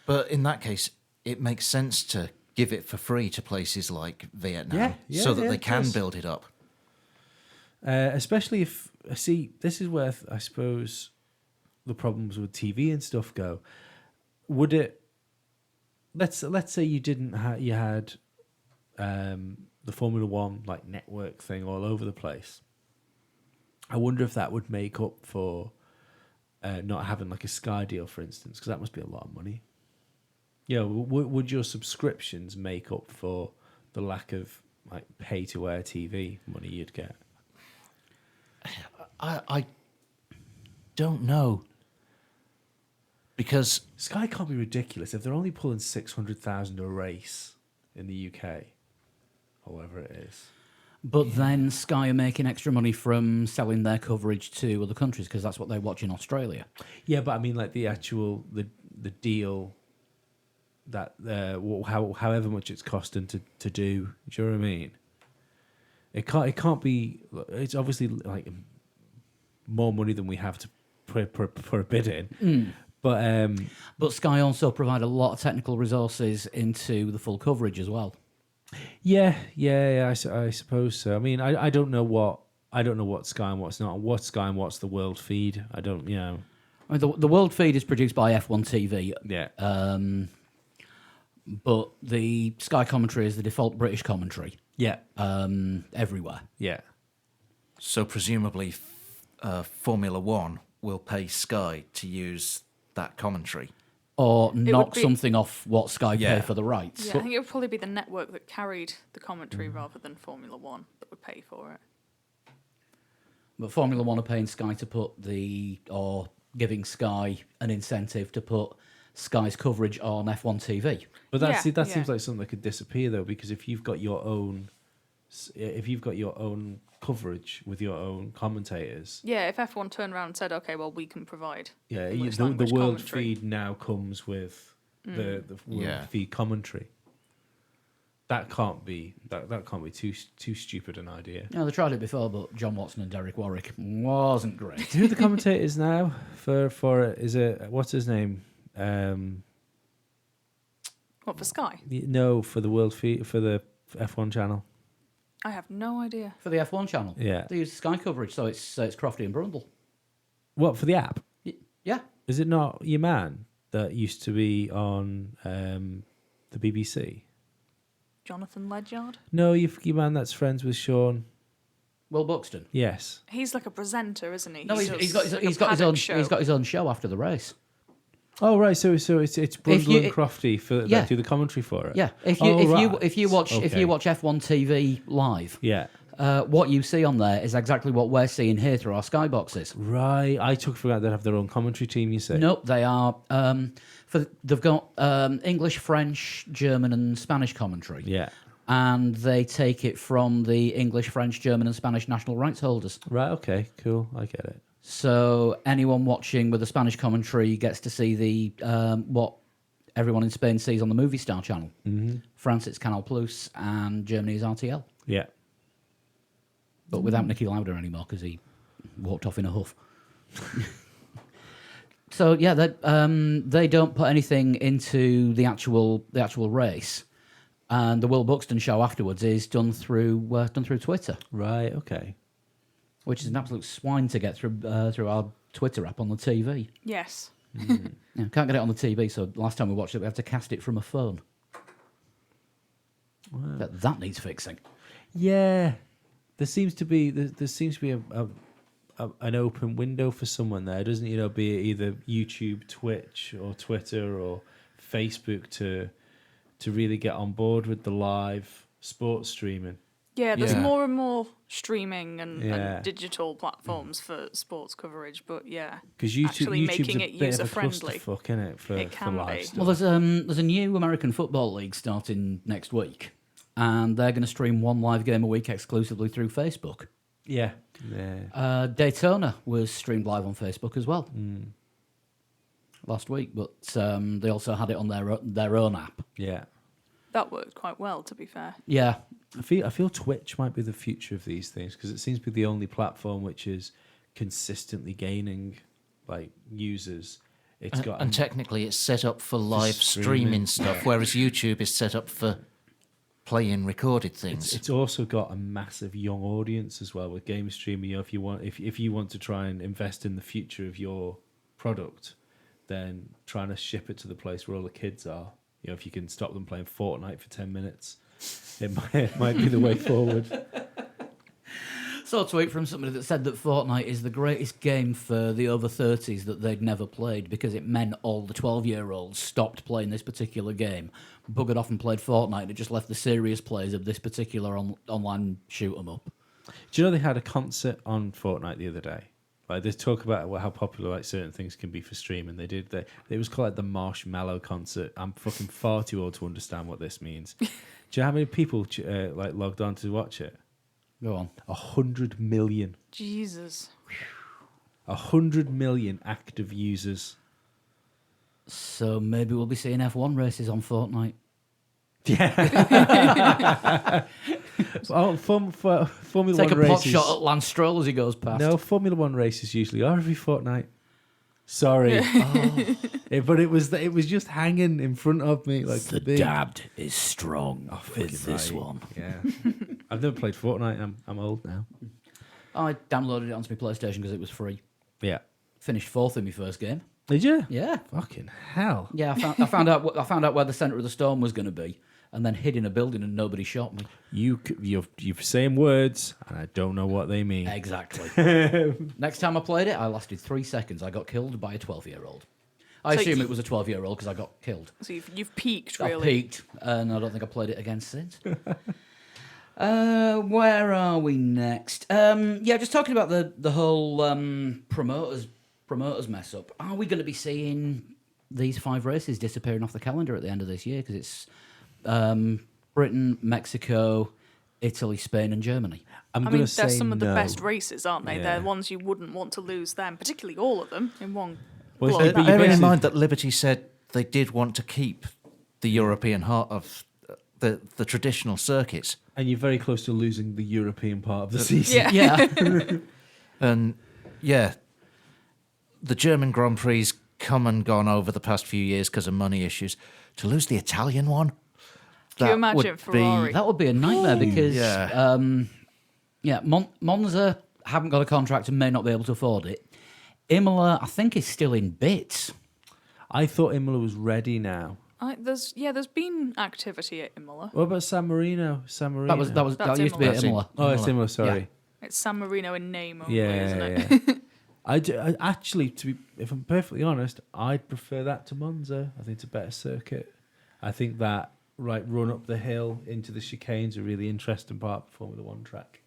But in that case, it makes sense to give it for free to places like Vietnam so that they it can does. build it up. Especially if this is where I suppose the problems with TV and stuff go. Would it? Let's say you didn't you had the Formula One like network thing all over the place. I wonder if that would make up for not having like a Sky deal, for instance, because that must be a lot of money. Yeah, would your subscriptions make up for the lack of like pay to air TV money you'd get? I don't know. Because Sky can't be ridiculous if they're only pulling 600,000 a race in the UK, or whatever it is. But then Sky are making extra money from selling their coverage to other countries because that's what they watch in Australia. Yeah, but I mean, like the actual the deal that however much it's costing to do. Do you know what I mean? It can't be. It's obviously like more money than we have to put a bid in. But Sky also provide a lot of technical resources into the full coverage as well. Yeah. I suppose so. I mean, I don't know what Sky and what's not. What's Sky and what's the world feed? I don't. I mean, the world feed is produced by F1 TV. Yeah. But the Sky commentary is the default British commentary. Yeah. Everywhere. Yeah. so presumably Formula One will pay Sky to use that commentary. Or would knock be- something off what Sky pay Yeah. for the rights. Yeah, I think it would probably be the network that carried the commentary rather than Formula One that would pay for it. But Formula One are paying Sky to put or giving Sky an incentive to put Sky's coverage on F1 TV. But Yeah, that yeah. seems like something that could disappear though, because if you've got your own coverage with your own commentators, Yeah, if F1 turned around and said, okay, well, we can provide yeah, English the language world commentary. feed now comes with the world Yeah. feed commentary. That can't be too stupid an idea. Yeah, they tried it before, but John Watson and Derek Warwick wasn't great. Who are the commentators now for it? Is it what's his name? What, for Sky? No, for the world feed for the F1 channel. I have no idea. For the F1 channel. Yeah. They use Sky coverage, so it's Crofty and Brundle. What for the app? Yeah. Is it not your man that used to be on the BBC? Jonathan Ledyard? No, your man that's friends with Sean. Will Buxton. Yes. He's like a presenter, isn't he? No, He he's does got like a his paddock own show. he's got his own show after the race. Oh right, so it's Brundle you- and Crofty for Yeah. that do the commentary for it. Yeah. If you watch Okay. F1 TV live, Yeah. what you see on there is exactly what we're seeing here through our Sky boxes. Right. I took for granted they have their own commentary team. You say? Nope, they are. They've got English, French, German, and Spanish commentary. Yeah. And they take it from the English, French, German, and Spanish national rights holders. Right. Okay. Cool. I get it. So anyone watching with the Spanish commentary gets to see the what everyone in Spain sees on the Movie Star channel. Mm-hmm. France, it's Canal Plus, and Germany is RTL. Yeah. But without Nicky Lauda anymore because he walked off in a huff. So yeah, they don't put anything into the actual race, and the Will Buxton show afterwards is done through Twitter, Right. Okay. which is an absolute swine to get through our Twitter app on the TV. Yes. Yeah, can't get it on the TV, so last time we watched it, we had to cast it from a phone. That needs fixing. Yeah. There seems to be an open window for someone there, doesn't it? Be it either YouTube, Twitch, or Twitter, or Facebook to really get on board with the live sports streaming. Yeah, there's Yeah. more and more streaming and Yeah. digital platforms for sports coverage, but yeah, Because actually YouTube's making a it bit of a user-friendly. clusterfuck, innit, for It can live be. stuff. Well, there's a new American football league starting next week, and they're going to stream one live game a week exclusively through Facebook. Yeah. Daytona was streamed live on Facebook as well last week, but they also had it on their own app. Yeah. That worked quite well, to be fair. Yeah, I feel Twitch might be the future of these things because it seems to be the only platform which is consistently gaining like users. It's got And technically, it's set up for live streaming. streaming stuff, whereas YouTube is set up for playing recorded things. it's also got a massive young audience as well with game streaming. You know, if you want to try and invest in the future of your product, then trying to ship it to the place where all the kids are. You know, if you can stop them playing Fortnite for 10 minutes, it might be the way forward. saw a tweet from somebody that said that Fortnite is the greatest game for the over 30s that they'd never played because it meant all the 12-year-olds stopped playing this particular game, buggered off and played Fortnite, and it just left the serious players of this particular online shoot 'em up. Do you know they had a concert on Fortnite the other day? Like they talk about how popular like certain things can be for streaming. They did. It was called like the Marshmallow concert. I'm fucking far too old to understand what this means. Do you know how many people like logged on to watch it? Go on. 100 million. Jesus. 100 million active users. So maybe we'll be seeing F1 races on Fortnite. Oh, Formula Take One a pot races. shot at Lance Stroll as he goes past. No, Formula One races usually are every fortnight. Sorry, but it was just hanging in front of me like the big. dad is strong Fucking with this right. one. Yeah, I've never played Fortnite. I'm old now. I downloaded it onto my PlayStation because it was free. Yeah, Finished fourth in my first game. did you? Yeah, Fucking hell. yeah. I found out where the centre of the storm was going to be, and then hid in a building, and nobody shot me. You've saying words, and I don't know what they mean. Exactly. Next time I played it, I lasted 3 seconds. I got killed by a 12-year-old. I So assume you- it was a 12-year-old because I got killed. So you've peaked, I really. peaked, and I don't think I played it again since. Where are we next? Yeah, just talking about the whole promoters mess up. Are we going to be seeing these 5 races disappearing off the calendar at the end of this year? Because it's Britain, Mexico, Italy, Spain, and Germany. I gonna mean, they're say some of the no. best races, aren't they? Yeah. They're ones you wouldn't want to lose them, particularly all of them in one Well, block. it's- but you Bearing in basically- mind that Liberty said they did want to keep the European heart of the traditional circuits. And you're very close to losing the European part of the season. Yeah. Yeah. And yeah, the German Grand Prix come and gone over the past few years because of money issues. To lose the Italian one, Can you that imagine would Ferrari? That would be a nightmare because, Yeah. Monza haven't got a contract and may not be able to afford it. Imola, I think, is still in bits. I thought Imola was ready now. There's been activity at Imola. What about San Marino? That That's used to be at That's Imola. Oh, it's Imola. Sorry. It's San Marino in name only, Yeah, isn't it? yeah. I actually, if I'm perfectly honest, I'd prefer that to Monza. I think it's a better circuit. I think that run up the hill into the chicane's a really interesting part of Formula One track.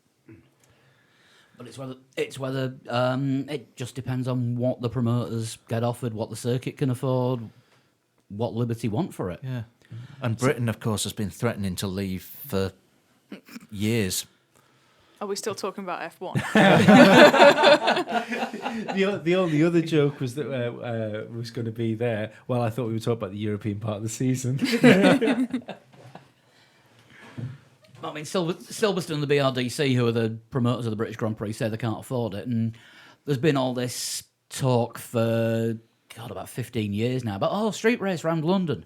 But it's whether it just depends on what the promoters get offered, what the circuit can afford, what Liberty want for it. Yeah. And Britain, of course, has been threatening to leave for years. Are we still talking about F1? The only other joke was that was going to be there. Well, I thought we were talking about the European part of the season. I mean, Silverstone and the BRDC, who are the promoters of the British Grand Prix, say they can't afford it. And there's been all this talk for, about 15 years now about, street race around London.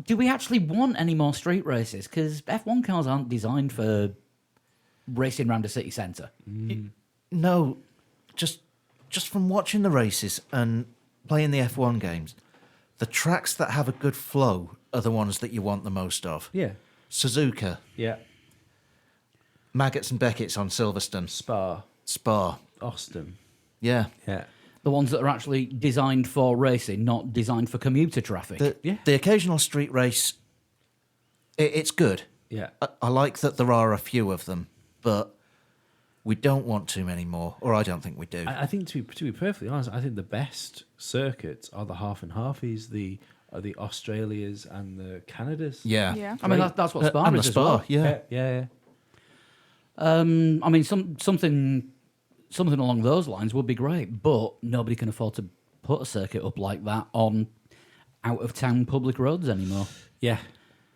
Do we actually want any more street races? Because F1 cars aren't designed for racing around a city centre. No, just from watching the races and playing the F1 games, the tracks that have a good flow are the ones that you want the most of. Yeah. Suzuka, Yeah. Maggots and Beckett's on Silverstone, Spa. Austin. Yeah. Yeah. The ones that are actually designed for racing, not designed for commuter traffic. The occasional street race, it's good. Yeah. I like that there are a few of them, but we don't want too many more, or I don't think we do. I think to be perfectly honest, I think the best circuits are the half and halfies, the Australias and the Canadas. yeah. Yeah. I mean, that's what Spa And the is as Spa, well. yeah. Yeah. I mean, something along those lines would be great, but nobody can afford to put a circuit up like that on out-of-town public roads anymore. Yeah.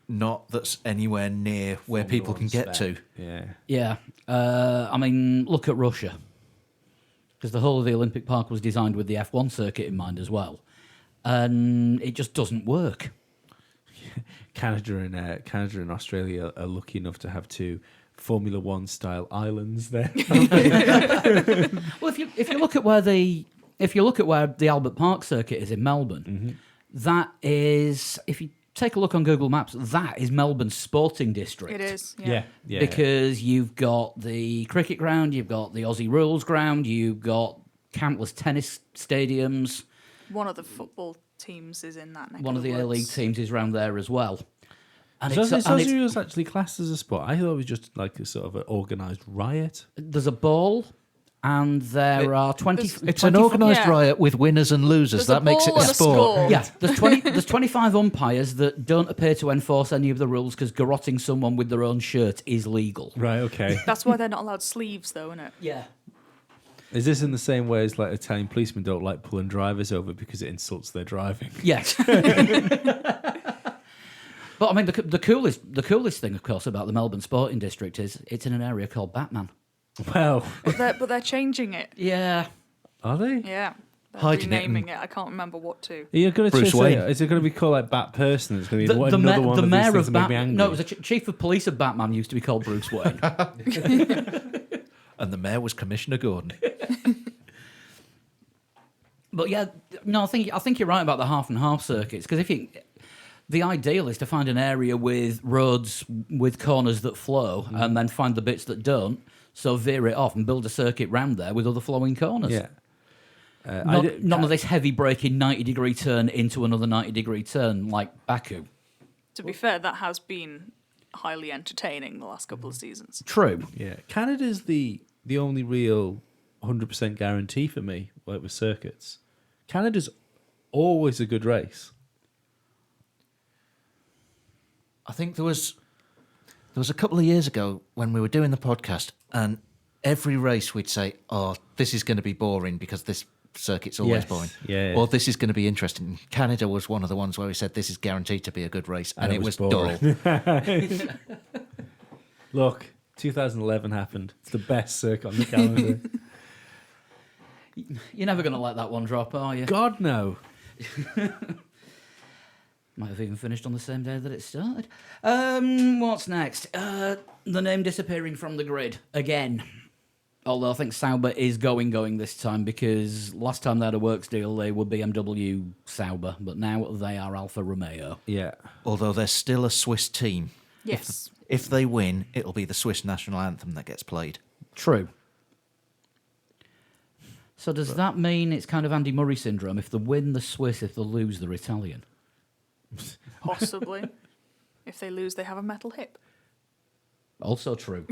not that's anywhere near where Formula people can One get spec. to. Yeah. Yeah. I mean, look at Russia. Because the whole of the Olympic Park was designed with the F1 circuit in mind as well. And it just doesn't work. Canada and Australia are lucky enough to have 2 Formula One style islands there. Well, if you look at where the Albert Park circuit is in Melbourne, that is, if you take a look on Google Maps, that is Melbourne's sporting district. It is. yeah. Because you've got the cricket ground, you've got the Aussie Rules ground, you've got countless tennis stadiums. One of the football teams is in that neck One of the A-League woods. teams is round there as well. And Is it's, Aussie Rules actually classed as a sport? I thought it was just like a sort of an organised riot. there's a ball, and there are 20... there's- It's an organised Yeah. riot with winners and losers. There's That makes it ball a and a sport. score. Yeah, there's 25 umpires that don't appear to enforce any of the rules because garrotting someone with their own shirt is legal. Right, okay. That's why they're not allowed sleeves, though, isn't it? Yeah. Is this in the same way as like Italian policemen don't like pulling drivers over because it insults their driving? Yes. But I mean, the coolest thing, of course, about the Melbourne Sporting District is it's in an area called Batman. Well, But they're changing it. Yeah. are they? Yeah. They're Hiding it renaming it. I can't remember what to. You're going to Bruce say, Wayne. is it going to be called like Bat Person? It's going to be The another ma- one the of these mayor things of that make me Batman. angry. No, it was the chief of police of Batman used to be called Bruce Wayne. And the mayor was Commissioner Gordon. But yeah, no, I think you're right about the half and half circuits because the ideal is to find an area with roads with corners that flow and then find the bits that don't. So veer it off and build a circuit round there with other flowing corners. Yeah. None of this heavy braking 90-degree turn into another 90-degree turn like Baku. To be fair, that has been highly entertaining the last couple of seasons. True. Yeah. Canada's the only real 100% guarantee for me, like with circuits. Canada's always a good race. I think there was a couple of years ago when we were doing the podcast, and every race we'd say, "Oh, this is going to be boring because this circuit's always Yes. boring," Yeah. or "This is going to be interesting." Canada was one of the ones where we said, "This is guaranteed to be a good race," and it was boring. dull. Look, 2011 happened. It's the best circuit on the calendar. You're never going to let that one drop, are you? God, no. Might have even finished on the same day that it started. What's next? The name disappearing from the grid again. Although I think Sauber is going this time because last time they had a works deal, they were BMW Sauber, but now they are Alfa Romeo. Yeah. Although they're still a Swiss team. Yes. If they win, it'll be the Swiss national anthem that gets played. True. So does that mean it's kind of Andy Murray syndrome? If they win, the Swiss. If they lose, they're Italian. Possibly. If they lose, they have a metal hip. Also true.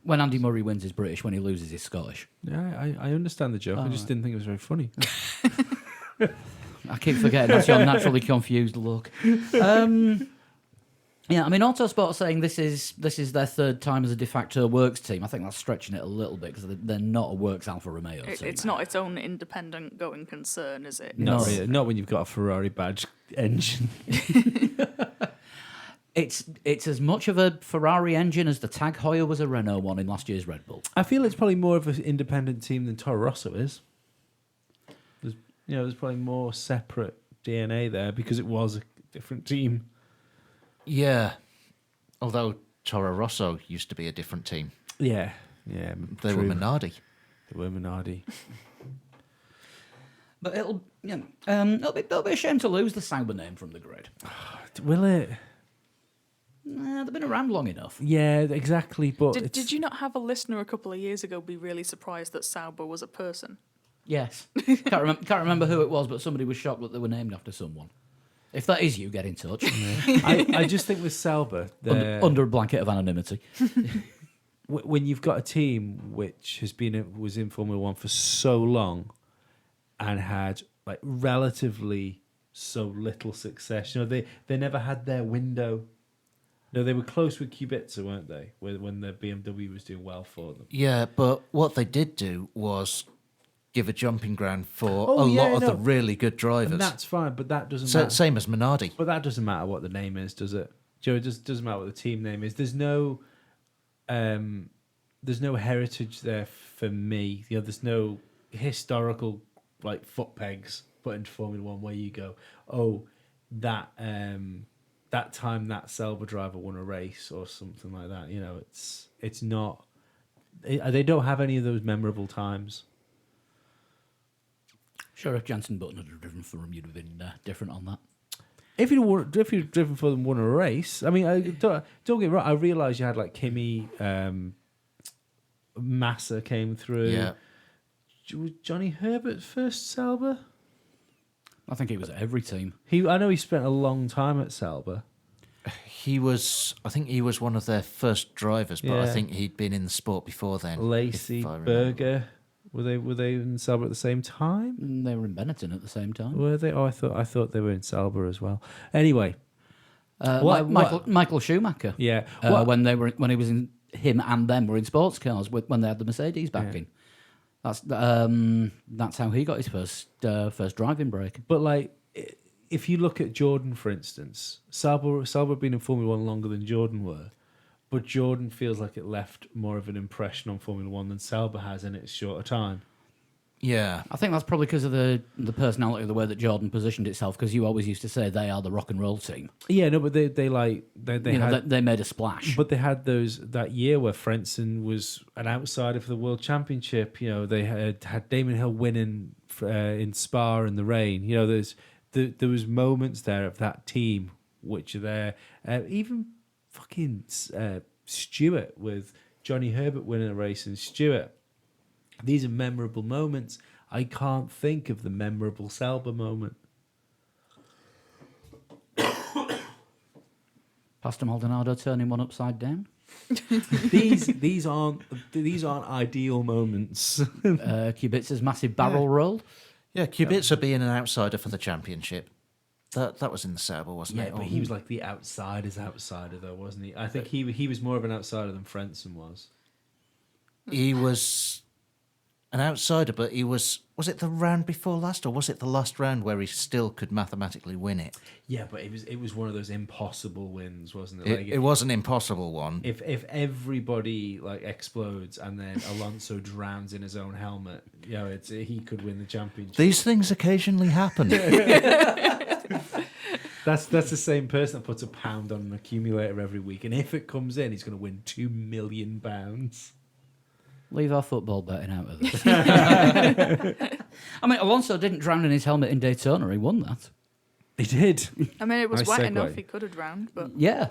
When Andy Murray wins, he's British. When he loses, he's Scottish. Yeah, I understand the joke. I just didn't think it was very funny. I keep forgetting that's your naturally confused look. Yeah, I mean, Autosport are saying this is their third time as a de facto works team. I think that's stretching it a little bit because they're not a works Alfa Romeo team. It's not its own independent going concern, is it? No. Not really. Not when you've got a Ferrari badge engine. It's as much of a Ferrari engine as the Tag Heuer was a Renault one in last year's Red Bull. I feel it's probably more of an independent team than Toro Rosso is. There's probably more separate DNA there because it was a different team. Yeah. Although Toro Rosso used to be a different team. Yeah. They were Minardi. They were Minardi. But it'll be a shame to lose the Sauber name from the grid. Will it? They've been around long enough. Yeah, exactly. But Did you not have a listener a couple of years ago be really surprised that Sauber was a person? Yes. Can't remember who it was, but somebody was shocked that they were named after someone. If that is you, get in touch. I just think with Sauber, Under a blanket of anonymity. when you've got a team which was in Formula One for so long and had like relatively so little success, they never had their window. No, they were close with Kubica, weren't they? When the BMW was doing well for them. Yeah, but what they did do was give a jumping ground for Oh, a yeah, lot of the no. really good drivers. And that's fine, but that doesn't So, matter. same as Minardi. But that doesn't matter what the name is, does it? Joe, it just doesn't matter what the team name is. There's no heritage there for me. You know, there's no historical like foot pegs put into Formula One where you go, oh, that time that Sauber driver won a race or something like that. You know, it's not. They don't have any of those memorable times. Sure, if Jenson Button had driven for him, you'd have been different on that. If you'd driven for them, won a race. I mean, don't get me wrong. I realised you had like Kimi, Massa came through. Yeah. Was Johnny Herbert first Sauber? I think he was at every team. I know he spent a long time at Sauber. I think he was one of their first drivers, but I Yeah. think he'd been in the sport before then. Lacey, if I remember. Berger. Were they in Sauber at the same time? They were in Benetton at the same time. Were they? Oh, I thought they were in Sauber as well. Anyway, Michael Schumacher. yeah. When he was in, him and them were in sports cars when they had the Mercedes backing. That's how he got his first driving break. But like, if you look at Jordan, for instance, Sauber have been in Formula One longer than Jordan were, but Jordan feels like it left more of an impression on Formula One than Sauber has in its shorter time. Yeah. I think that's probably because of the personality of the way that Jordan positioned itself. Because you always used to say they are the rock and roll team. Yeah, no, but they They made a splash. But they had that year where Frentzen was an outsider for the World Championship. You know, they had Damon Hill winning in Spa in the rain. You know, there was moments there of that team which are there. Even fucking Stewart with Johnny Herbert winning a race and Stewart. These are memorable moments. I can't think of the memorable Sauber moment. Pastor Maldonado turning one upside down. These aren't ideal moments. Kubica's massive barrel roll. Yeah, Kubica being an outsider for the championship. That was in the Sauber, wasn't Yeah, it? but he was like the outsider's outsider, though, wasn't he? I think he was more of an outsider than Frentzen was. He was an outsider, but he was it the round before last, or was it the last round where he still could mathematically win it? Yeah, but it was one of those impossible wins, wasn't it? It was an impossible one. If everybody like explodes and then Alonso drowns in his own helmet, you know, he could win the championship. These things occasionally happen. That's the same person that puts £1 on an accumulator every week, and if it comes in, he's going to win £2 million. Leave our football betting out of this. I mean, Alonso didn't drown in his helmet in Daytona. He won that. He did. I mean, it was Nice wet segue. enough he could have drowned, but Yeah.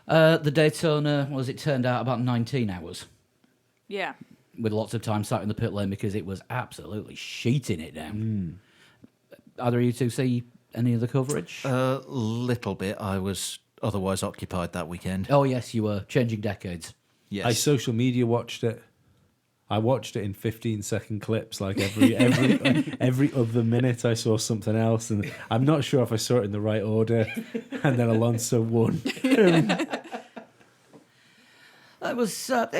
The Daytona, it turned out about 19 hours. yeah. With lots of time sat in the pit lane because it was absolutely sheeting it down. Either of you two see any of the coverage? A little bit. I was otherwise occupied that weekend. Oh, yes, you were changing decades. Yes. I social media watched it. I watched it in 15-second clips, like every other minute I saw something else, and I'm not sure if I saw it in the right order. And then Alonso won. It was a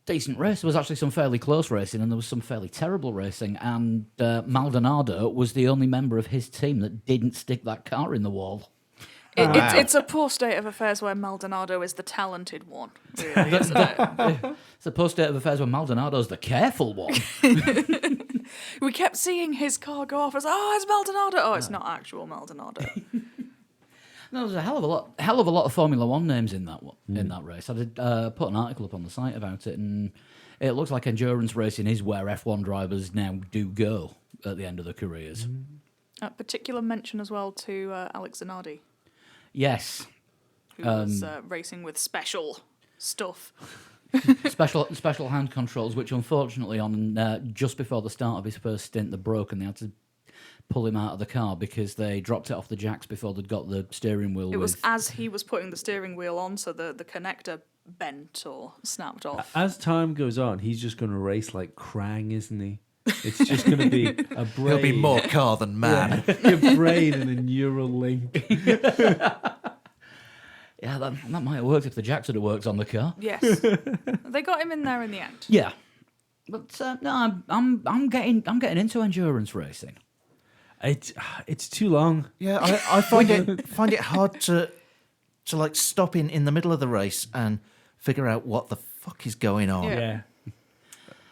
decent race. There was actually some fairly close racing, and there was some fairly terrible racing. And Maldonado was the only member of his team that didn't stick that car in the wall. It's a poor state of affairs where Maldonado is the talented one, really, isn't it? It's a post state of affairs where Maldonado's the careful one. We kept seeing his car go off as, oh, it's Maldonado. Oh, it's not actual Maldonado. No, there's a hell of a lot of Formula One names in that race. I did put an article up on the site about it, and it looks like endurance racing is where F1 drivers now do go at the end of their careers. A particular mention as well to Alex Zanardi, Yes, who was racing with special stuff. special hand controls, which unfortunately on just before the start of his first stint, they broke, and they had to pull him out of the car because they dropped it off the jacks before they'd got the steering wheel. It was as he was putting the steering wheel on, so the connector bent or snapped off. As time goes on, he's just going to race like Krang, isn't he? It's just going to be a brain. He'll be more car than man. A brain and a neural link. Yeah, that might have worked if the jacks had worked on the car. Yes. They got him in there in the end. Yeah. But no, I'm getting into endurance racing. It's too long. Yeah, I find it hard to like stop in the middle of the race and figure out what the fuck is going on. Yeah.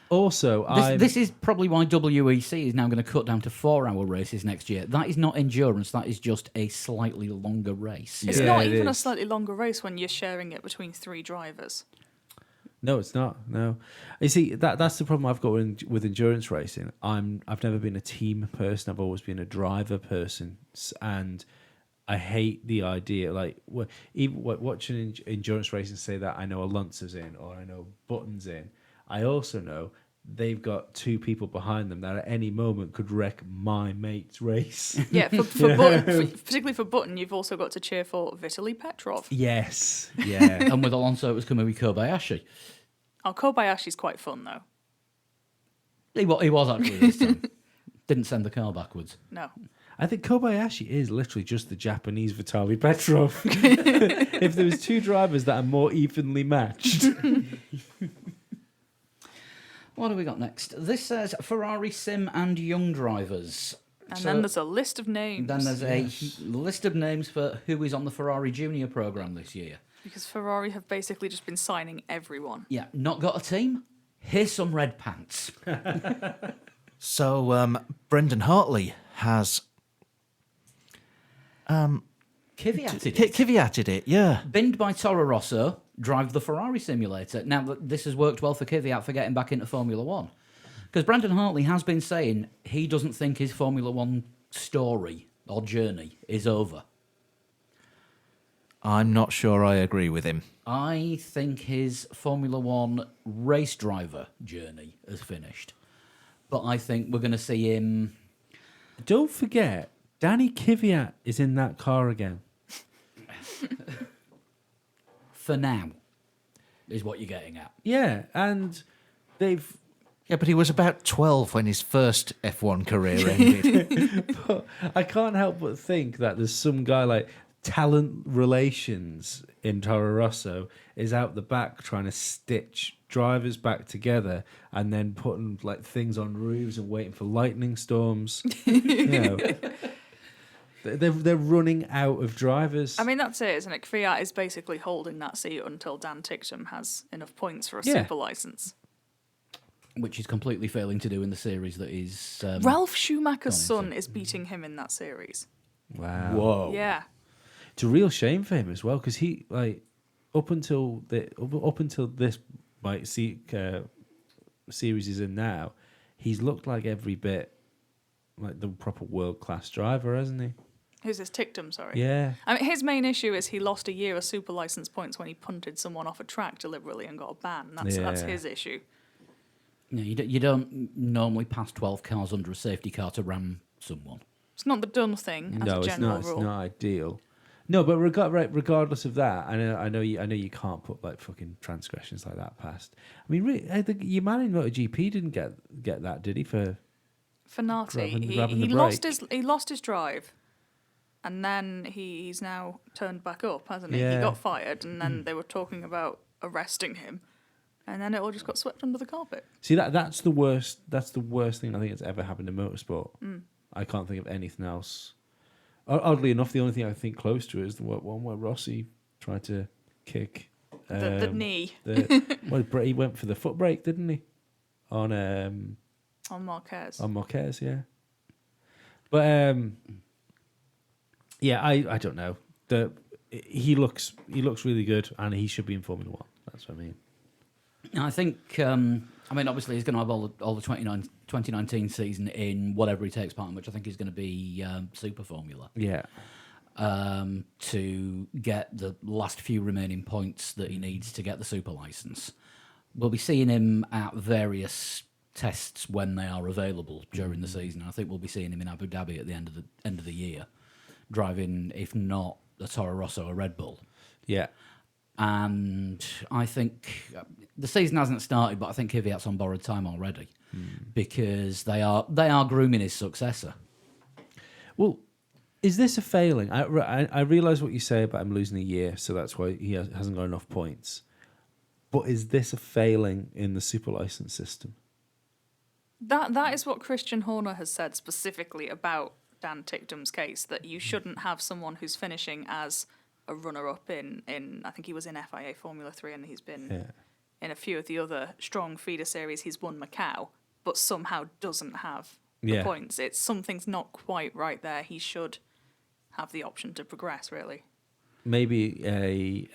Also, This is probably why WEC is now going to cut down to 4-hour races next year. That is not endurance. That is just a slightly longer race. It's Yeah, not it even a is. slightly longer race when you're sharing it between 3 drivers. No, it's not. No, you see that's the problem I've got with endurance racing. I've never been a team person. I've always been a driver person, and I hate the idea. Like even watching endurance racing, say that I know Alonso's in or I know Button's in. I also know they've got 2 people behind them that at any moment could wreck my mate's race. Yeah, for Button, particularly for Button, you've also got to cheer for Vitaly Petrov. Yes. Yeah. And with Alonso, it was Kamui Kobayashi. Oh, Kobayashi's quite fun, though. He was actually this time. Didn't send the car backwards. No. I think Kobayashi is literally just the Japanese Vitaly Petrov. If there was 2 drivers that are more evenly matched. What do we got next? This says Ferrari Sim and Young Drivers. And So then there's a list of names. then there's a list of names for who is on the Ferrari Junior programme this year. Because Ferrari have basically just been signing everyone. Yeah, not got a team? Here's some red pants. So Brendan Hartley has Kvyatted it. Kvyatted it, yeah. Binned by Toro Rosso, drive the Ferrari simulator. Now, this has worked well for Kvyat for getting back into Formula One. Because Brendan Hartley has been saying he doesn't think his Formula One story or journey is over. I'm not sure I agree with him. I think his Formula One race driver journey is finished. But I think we're going to see him... Don't forget, Danny Kvyat is in that car again. for now, is what you're getting at. Yeah, and they've... Yeah, but he was about 12 when his first F1 career ended. I can't help but think that there's some guy like talent relations in Toro Rosso is out the back trying to stitch drivers back together and then putting like things on roofs and waiting for lightning storms. You know, they're running out of drivers. I mean, that's it, isn't it? Kvyat is basically holding that seat until Dan Ticktum has enough points for a Yeah. super license. Which he's completely failing to do in the series that is... Ralph Schumacher's Go on, son is beating him in that series. Wow. Whoa. Yeah. It's a real shame for him as well because he like up until this like series is in now, he's looked like every bit like the proper world class driver, hasn't he? Who's this Ticktum, sorry? Yeah. I mean, his main issue is he lost a year of super license points when he punted someone off a track deliberately and got a ban. That's Yeah. his issue. No, you don't normally pass 12 cars under a safety car to ram someone. It's not the done thing as No, a it's general not. rule. It's not ideal. No, but regardless of that, I know you can't put like fucking transgressions like that past. I mean, really, your man in MotoGP didn't get that, did he? For Fenati, grabbing the he lost his drive, and then he's now turned back up, hasn't he? Yeah. He got fired, and then they were talking about arresting him, and then it all just got swept under the carpet. see that's the worst. That's the worst thing I think that's ever happened in motorsport. I can't think of anything else. Oddly enough, the only thing I think close to it is the one where Rossi tried to kick The knee he went for the foot brake, didn't he? On Marquez. Marquez, yeah. But yeah, I don't know. He looks really good, and he should be in Formula One. That's what I mean. I think, obviously he's going to have all the 2019 season in whatever he takes part in, which I think is going to be Super Formula, Yeah, to get the last few remaining points that he needs to get the Super license. We'll be seeing him at various tests when they are available during the season. I think we'll be seeing him in Abu Dhabi at the end of the year, driving, if not the Toro Rosso, a Red Bull. yeah. And I think the season hasn't started, but I think Kvyat's on borrowed time already because they are grooming his successor. Well, is this a failing? I realise what you say about him losing a year, so that's why he hasn't got enough points. But is this a failing in the super license system? That is what Christian Horner has said specifically about Dan Ticktum's case, that you shouldn't have someone who's finishing as a runner-up in I think he was in FIA Formula 3 and he's been in a few of the other strong feeder series. He's won Macau, but somehow doesn't have the points. It's something's not quite right there. He should have the option to progress, really. Maybe a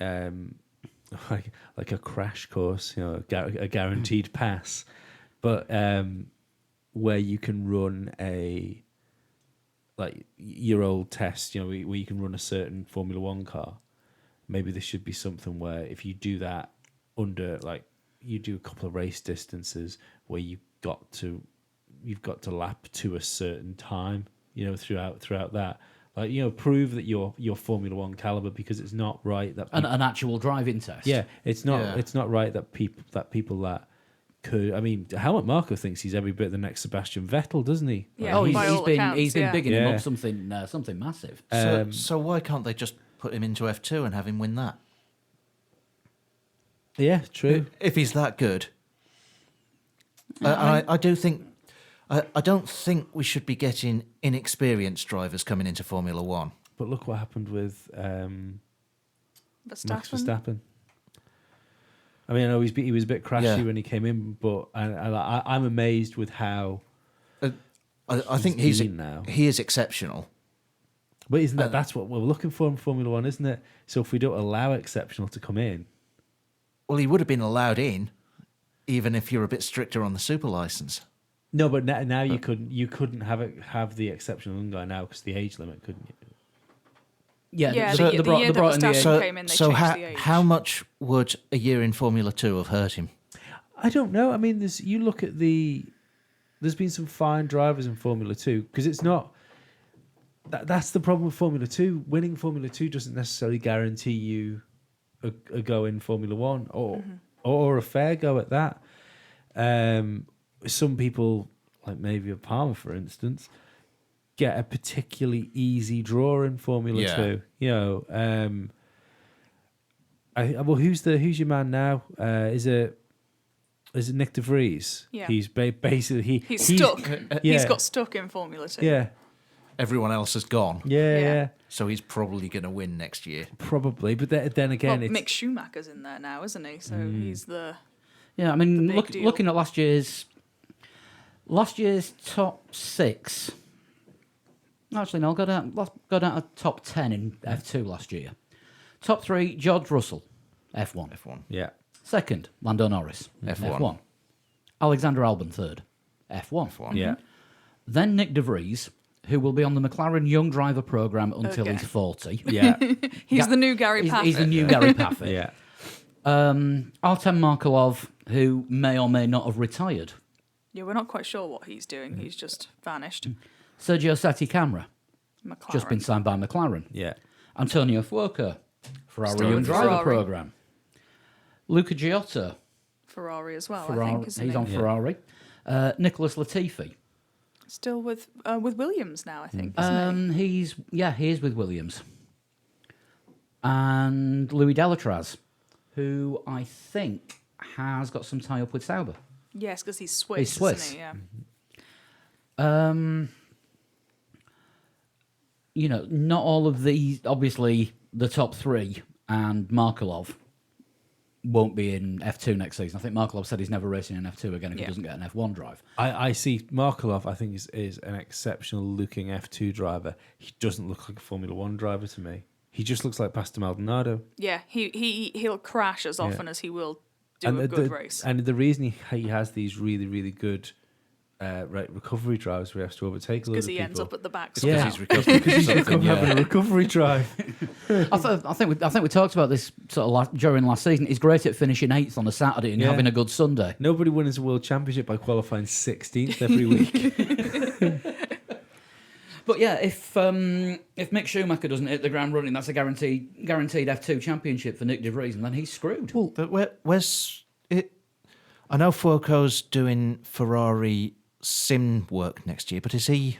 like a crash course, you know, a guaranteed pass, but where you can run a like your old test, you know, where you can run a certain Formula One car. Maybe there should be something where if you do that under, like, you do a couple of race distances where you've got to lap to a certain time, you know, throughout that. Like, you know, prove that you're Formula One caliber, because it's not right that An actual driving test. yeah, it's not Yeah. it's not right that people that could. I mean, Helmut Marko thinks he's every bit the next Sebastian Vettel, doesn't he? Yeah, Oh, by all he's accounts, been yeah. bigging him Yeah. up something massive. So why can't they just put him into F2 and have him win that? Yeah, true. If he's that good. I do think... I don't think we should be getting inexperienced drivers coming into Formula One. But look what happened with Max Verstappen. I mean, I know he was a bit crashy Yeah. when he came in, but I'm amazed with how. I think He's in now. he is exceptional. But isn't that's what we're looking for in Formula One, isn't it? So if we don't allow exceptional to come in, Well, he would have been allowed in, even if you're a bit stricter on the super license. no, but now you couldn't have the exceptional young guy now because the age limit, couldn't you? Yeah, Yeah, they the brought- year they that brought in the Verstappen age- So, came in, they so changed the age. how much would a year in Formula 2 have hurt him? I don't know. I mean, there's been some fine drivers in Formula 2 because it's not. That's the problem with Formula 2. Winning Formula 2 doesn't necessarily guarantee you a go in Formula 1 or a fair go at that. Some people, like maybe a Palmer, for instance, get a particularly easy draw in Formula Yeah. 2. You know, who's your man now? Is it Nick De Vries? Yeah. He's basically He's stuck. Yeah. He's got stuck in Formula 2. Yeah, Everyone else has gone, yeah, Yeah. yeah. so he's probably going to win next year. Probably, but then Well, again, it's Mick Schumacher's in there now, isn't he? So he's the... Yeah, I mean, big deal. looking at last year's top 6. Actually, no, I'll go down to top 10 in F2 last year. Top 3, George Russell, F1. F1. yeah, Second, Lando Norris, F1. Alexander Albon, third, F1. F1. yeah. Then Nick De Vries, who will be on the McLaren Young Driver Programme until Okay. he's 40. Yeah, He's the new Gary Paffett. He's the new Gary Paffett. yeah. Artem Markelov, who may or may not have retired. Yeah, we're not quite sure what he's doing. He's just vanished. Sergio Seti Camera, McLaren. just been signed by McLaren. Yeah. Antonio Fuoco, Ferrari Still Young with Driver Ferrari. Programme. Luca Giotto, Ferrari as well, I Ferrari, think, isn't he's he? on Ferrari. Nicholas Latifi, Still with Williams now, I think, isn't he? he is with Williams. And Louis Delatraz, who I think has got some tie-up with Sauber. Yes, because he's Swiss, He's Swiss. isn't he? Yeah. You know, not all of these, obviously, the top 3 and Markelov won't be in F2 next season. I think Markelov said he's never racing in F2 again if he Yeah. doesn't get an F1 drive. I see Markelov, I think, is an exceptional looking F2 driver. He doesn't look like a Formula 1 driver to me. He just looks like Pastor Maldonado. Yeah, he'll crash as often as he will do a good race. And the reason he has these really, really good recovery drives where he has to overtake a lot of Because he people. ends up at the back. Because somehow. he's recovering from something, having yeah. a recovery drive. I think we talked about this sort of during last season. He's great at finishing 8th on a Saturday and Yeah. having a good Sunday. Nobody wins a world championship by qualifying 16th every week. But yeah, if Mick Schumacher doesn't hit the ground running, that's a guaranteed F2 championship for Nick De Vries, and then he's screwed. But where's it? I know Fuoco's doing Ferrari sim work next year, but is he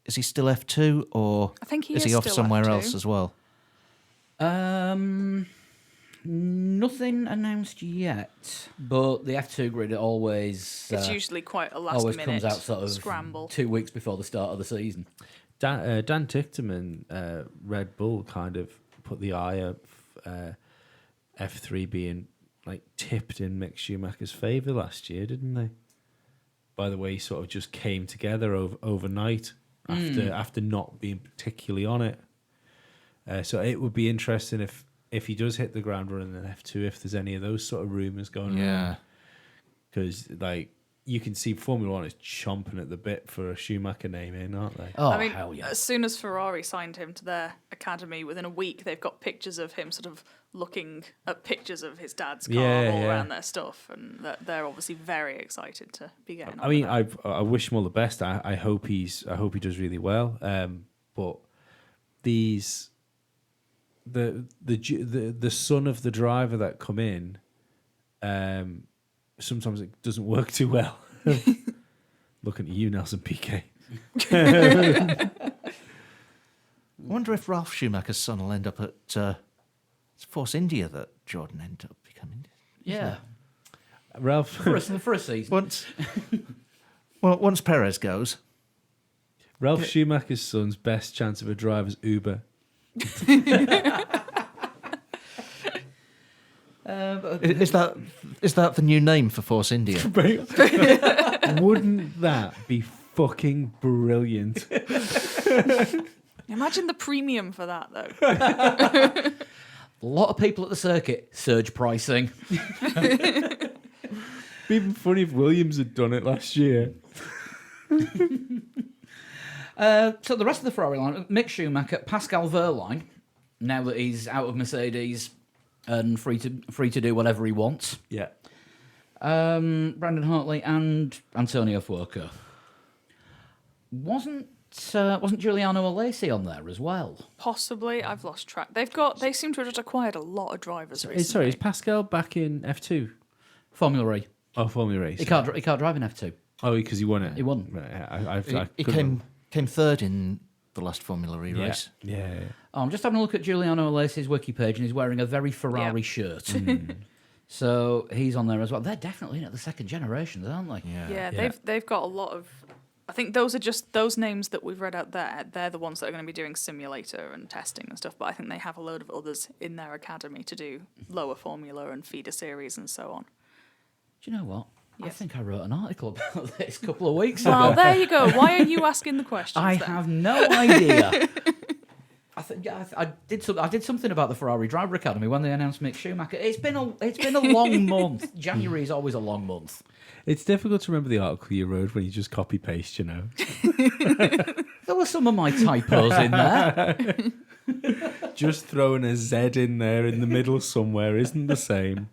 still F2 or I think he is is he off still somewhere F2. else as well? Nothing announced yet, but the F2 grid always It's usually quite a last always minute comes out sort of scramble. 2 weeks before the start of the season. Dan Tichterman, Red Bull, kind of put the eye up F3 being like tipped in Mick Schumacher's favour last year, didn't they? By the way, he sort of just came together overnight after not being particularly on it. So it would be interesting if he does hit the ground running in F2, if there's any of those sort of rumours going around. Because like you can see Formula One is chomping at the bit for a Schumacher name in, aren't they? Oh, I mean, hell yeah. as soon as Ferrari signed him to their academy, within a week they've got pictures of him sort of looking at pictures of his dad's car all around their stuff, and they're obviously very excited to be getting on. I mean, with that. I wish him all the best. I hope he does really well. But these the son of the driver that come in, sometimes it doesn't work too well. Looking at you, Nelson Piquet. I wonder if Ralph Schumacher's son will end up at it's Force India that Jordan ended up becoming. Yeah. Ralph, For a season. Once Perez goes, Ralph Schumacher's son's best chance of a driver's Uber. is that the new name for Force India? Wouldn't that be fucking brilliant? Imagine the premium for that, though. A lot of people at the circuit, surge pricing. It'd be even funny if Williams had done it last year. So the rest of the Ferrari line, Mick Schumacher, Pascal Wehrlein, now that he's out of Mercedes and free to do whatever he wants. Yeah. Brandon Hartley and Antonio Fuoco. Wasn't Giuliano Alesi on there as well? Possibly, I've lost track. They seem to have just acquired a lot of drivers recently. Sorry, is Pascal back in F2? Formula E. Oh, Formula Race. He can't drive in F2. Oh, because he won it. He won. Right, He came third in the last Formula E race. Yeah. Oh, I'm just having a look at Giuliano Alesi's wiki page, and he's wearing a very Ferrari shirt. So he's on there as well. They're definitely in at the second generation, aren't they? Yeah, they've got a lot of. I think those are just those names that we've read out there. They're the ones that are going to be doing simulator and testing and stuff. But I think they have a load of others in their academy to do lower formula and feeder series and so on. Do you know what? I Yes. think I wrote an article about this a couple of weeks Well, ago. there you go. Why are you asking the questions? I then? have no idea. I did something about the Ferrari Driver Academy when they announced Mick Schumacher. It's been a long month. January is always a long month. It's difficult to remember the article you wrote when you just copy paste, you know. There were some of my typos in there. Just throwing a Z in there in the middle somewhere isn't the same.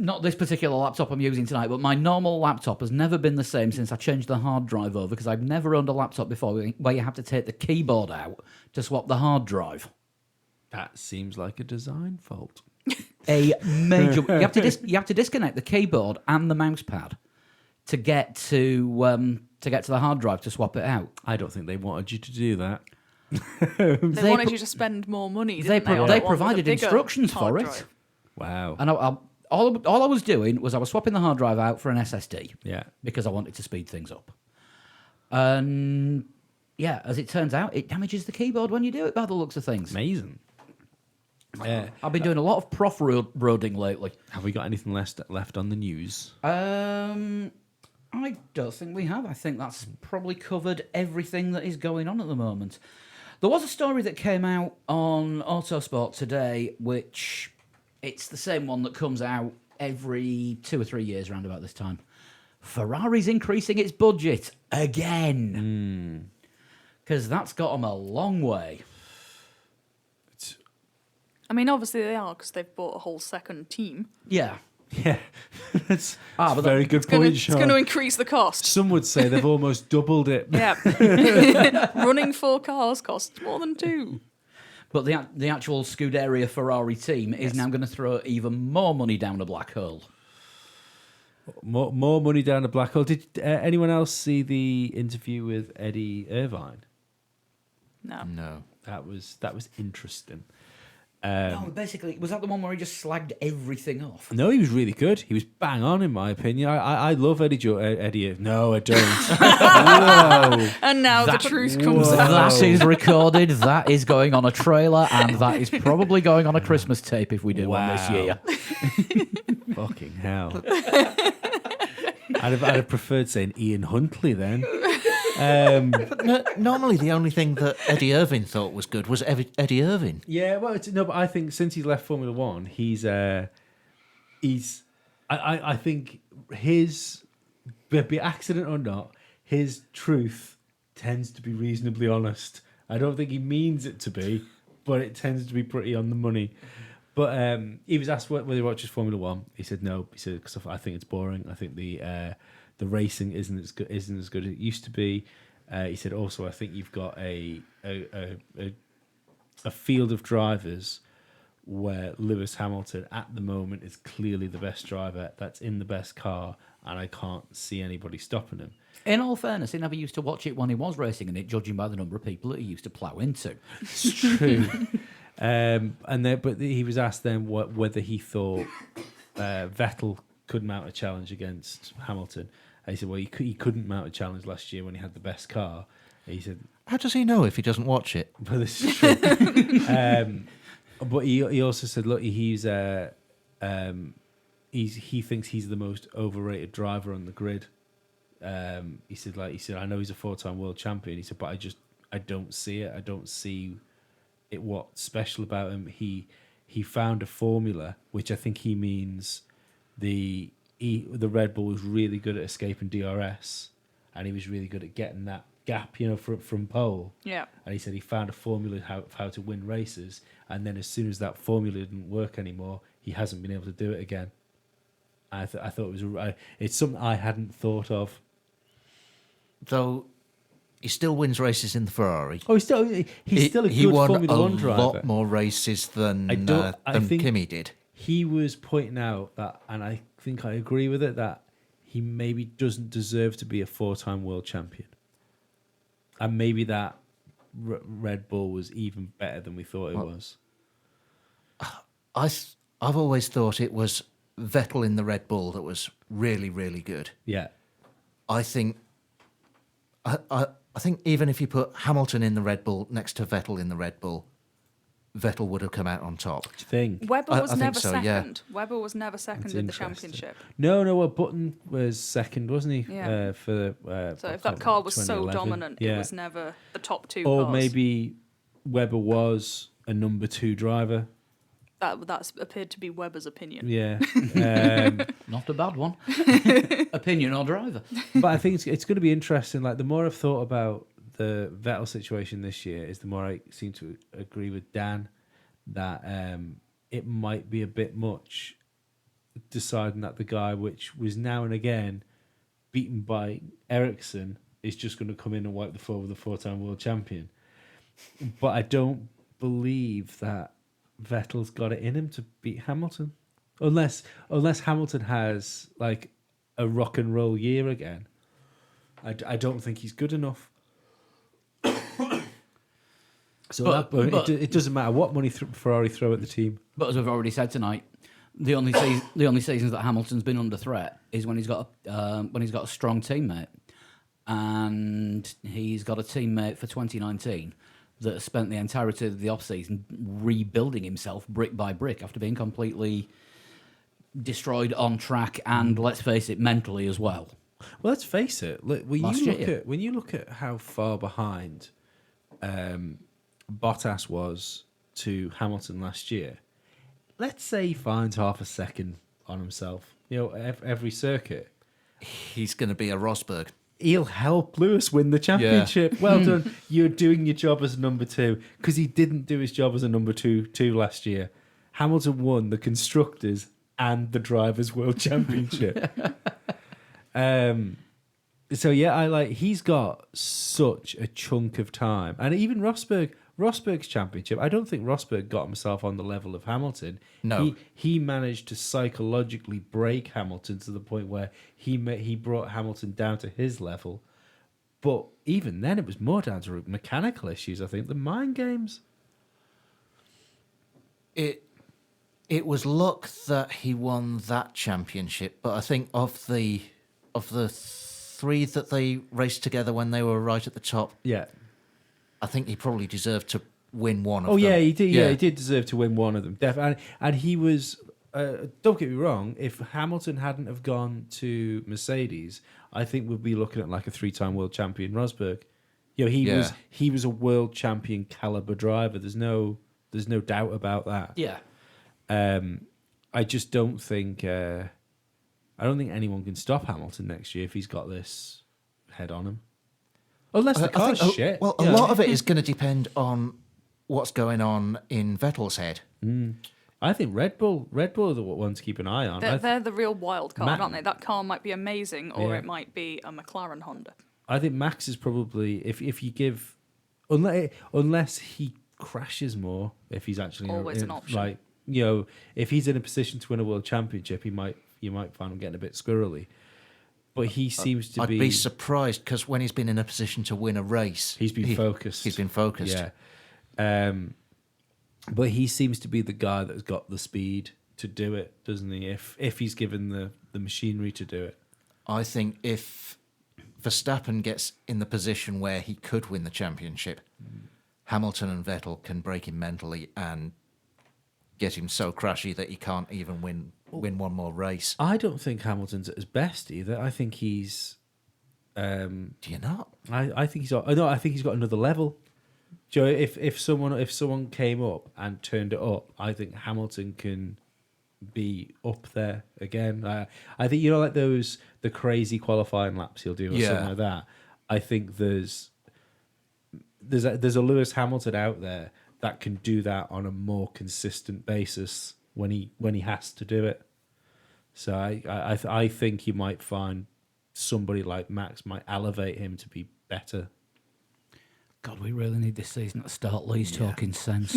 Not this particular laptop I'm using tonight, but my normal laptop has never been the same since I changed the hard drive over, because I've never owned a laptop before where you have to take the keyboard out to swap the hard drive. That seems like a design fault. A major. You have to disconnect the keyboard and the mouse pad to get to the hard drive to swap it out. I don't think they wanted you to do that. They wanted you to spend more money. They Didn't they, they on one with a provided bigger instructions hard for it, drive? Wow. and all I was doing was I was swapping the hard drive out for an SSD Yeah. because I wanted to speed things up. And yeah, as it turns out, it damages the keyboard when you do it by the looks of things. Amazing. I've been doing a lot of prof roading lately. Have we got anything left on the news? I don't think we have. I think that's probably covered everything that is going on at the moment. There was a story that came out on Autosport today, which it's the same one that comes out every 2 or 3 years around about this time. Ferrari's increasing its budget again. Because that's got them a long way. I mean, obviously they are, because they've bought a whole second team. Yeah. Yeah. That's but a very good It's going point, to Sean. increase the cost. Some would say they've almost doubled it. Yeah. Running 4 cars costs more than 2. But the actual Scuderia Ferrari team is now going to throw even more money down a black hole. More money down the black hole. Did anyone else see the interview with Eddie Irvine? No. No. That was interesting. No, basically, was that the one where he just slagged everything off? No, he was really good. He was bang on, in my opinion. I love Eddie. No, I don't. Whoa. And now That- the truth comes out. That is recorded. That is going on a trailer, and that is probably going on a Christmas tape if we do one this Wow. year. Fucking hell. I'd have preferred saying Ian Huntley then. Normally, the only thing that Eddie Irvine thought was good was Eddie Irvine. Yeah, well, but I think since he's left Formula One, I think his, be accident or not, his truth tends to be reasonably honest. I don't think he means it to be, but it tends to be pretty on the money. But he was asked whether he watches Formula One. He said no. He said, because I think it's boring. I think the racing isn't as good as it used to be. He said also, I think you've got a field of drivers where Lewis Hamilton at the moment is clearly the best driver that's in the best car, and I can't see anybody stopping him. In all fairness, he never used to watch it when he was racing in it, judging by the number of people that he used to plough into. It's true. But he was asked then whether he thought Vettel could mount a challenge against Hamilton. And he said, well, he couldn't mount a challenge last year when he had the best car. And he said, How does he know if he doesn't watch it? well, this is true. But he also said, look, he thinks he's the most overrated driver on the grid. He said, I know he's a 4-time world champion. He said, but I don't see it. I don't see it. What's special about him? He found a formula, which I think he means the Red Bull was really good at escaping DRS, and he was really good at getting that gap, from pole. Yeah. And he said he found a formula how to win races, and then as soon as that formula didn't work anymore, he hasn't been able to do it again. I thought it was it's something I hadn't thought of. Though he still wins races in the Ferrari. Oh, he's still a good he won Formula One driver. a lot more races than I think Kimi did. He was pointing out that, and I think I agree with it, that he maybe doesn't deserve to be a 4-time world champion. And maybe that Red Bull was even better than we thought it was. I've always thought it was Vettel in the Red Bull that was really, really good. Yeah. I think even if you put Hamilton in the Red Bull next to Vettel in the Red Bull, Vettel would have come out on top. Do you think? Webber I was think never so, second. yeah. Webber was never second That's in the interesting. championship. No. Well, Button was second, wasn't he? Yeah. So if that car was so 2011. dominant, yeah. it was never the top two Or cars. maybe Webber was a number 2 driver. That's appeared to be Webber's opinion. Yeah. Not a bad one. Opinion or driver. But I think it's going to be interesting. Like, the more I've thought about the Vettel situation this year, is the more I seem to agree with Dan that it might be a bit much deciding that the guy which was now and again beaten by Ericsson is just going to come in and wipe the floor with a 4-time world champion. But I don't believe that Vettel's got it in him to beat Hamilton, unless Hamilton has like a rock and roll year again. I don't think he's good enough. So But- it doesn't matter what money Ferrari throw at the team. But as we've already said tonight, the only seasons that Hamilton's been under threat is when he's got a strong teammate, and he's got a teammate for 2019 that has spent the entirety of the off season rebuilding himself brick by brick after being completely destroyed on track and, let's face it, mentally as well. Well, let's face it. When you look at how far behind Bottas was to Hamilton last year, let's say he finds half a second on himself. Every circuit, He's going to be a Rosberg. he'll help Lewis win the championship. Well done. You're doing your job as number 2, because he didn't do his job as a number two last year. Hamilton won the constructors and the drivers' world championship. So yeah, he's got such a chunk of time, and even Rosberg's championship. I don't think Rosberg got himself on the level of Hamilton. No. he managed to psychologically break Hamilton to the point where he brought Hamilton down to his level. But even then, it was more down to mechanical issues, I think, than mind games. it was luck that he won that championship, but I think of the three that they raced together when they were right at the top, Yeah. I think he probably deserved to win one of Oh them. yeah, he did. Yeah, he did deserve to win one of them. Definitely, and he was. Don't get me wrong. If Hamilton hadn't have gone to Mercedes, I think we'd be looking at like a 3-time world champion Rosberg. You know, he was a world champion caliber driver. There's no doubt about that. Yeah. I just don't think. I don't think anyone can stop Hamilton next year if he's got this head on him. Unless the I car's think, shit. Well, a lot of it is going to depend on what's going on in Vettel's head. I think Red Bull are the one to keep an eye on. They're the real wild card, Matt- aren't they? That car might be amazing, or Yeah. it might be a McLaren Honda. I think Max is probably if you give unless he crashes more, if he's actually Always an option. Like, you know, if he's in a position to win a world championship, you might find him getting a bit squirrely. But he seems to I'd be. be surprised because when he's been in a position to win a race, He's been focused. He's been focused. Yeah. But he seems to be the guy that's got the speed to do it, doesn't he? If he's given the machinery to do it. I think if Verstappen gets in the position where he could win the championship, Hamilton and Vettel can break him mentally and get him so crashy that he can't even win one more race. I don't think Hamilton's at his best either. I think he's. Do you not? I think he's. No, I think he's got another level. Joe, if someone came up and turned it up, I think Hamilton can be up there again. I think, you know, like the crazy qualifying laps he'll do or something like that. I think there's a Lewis Hamilton out there that can do that on a more consistent basis when he has to do it. So I think you might find somebody like Max might elevate him to be better. God, we really need this season to start Lee's talking sense.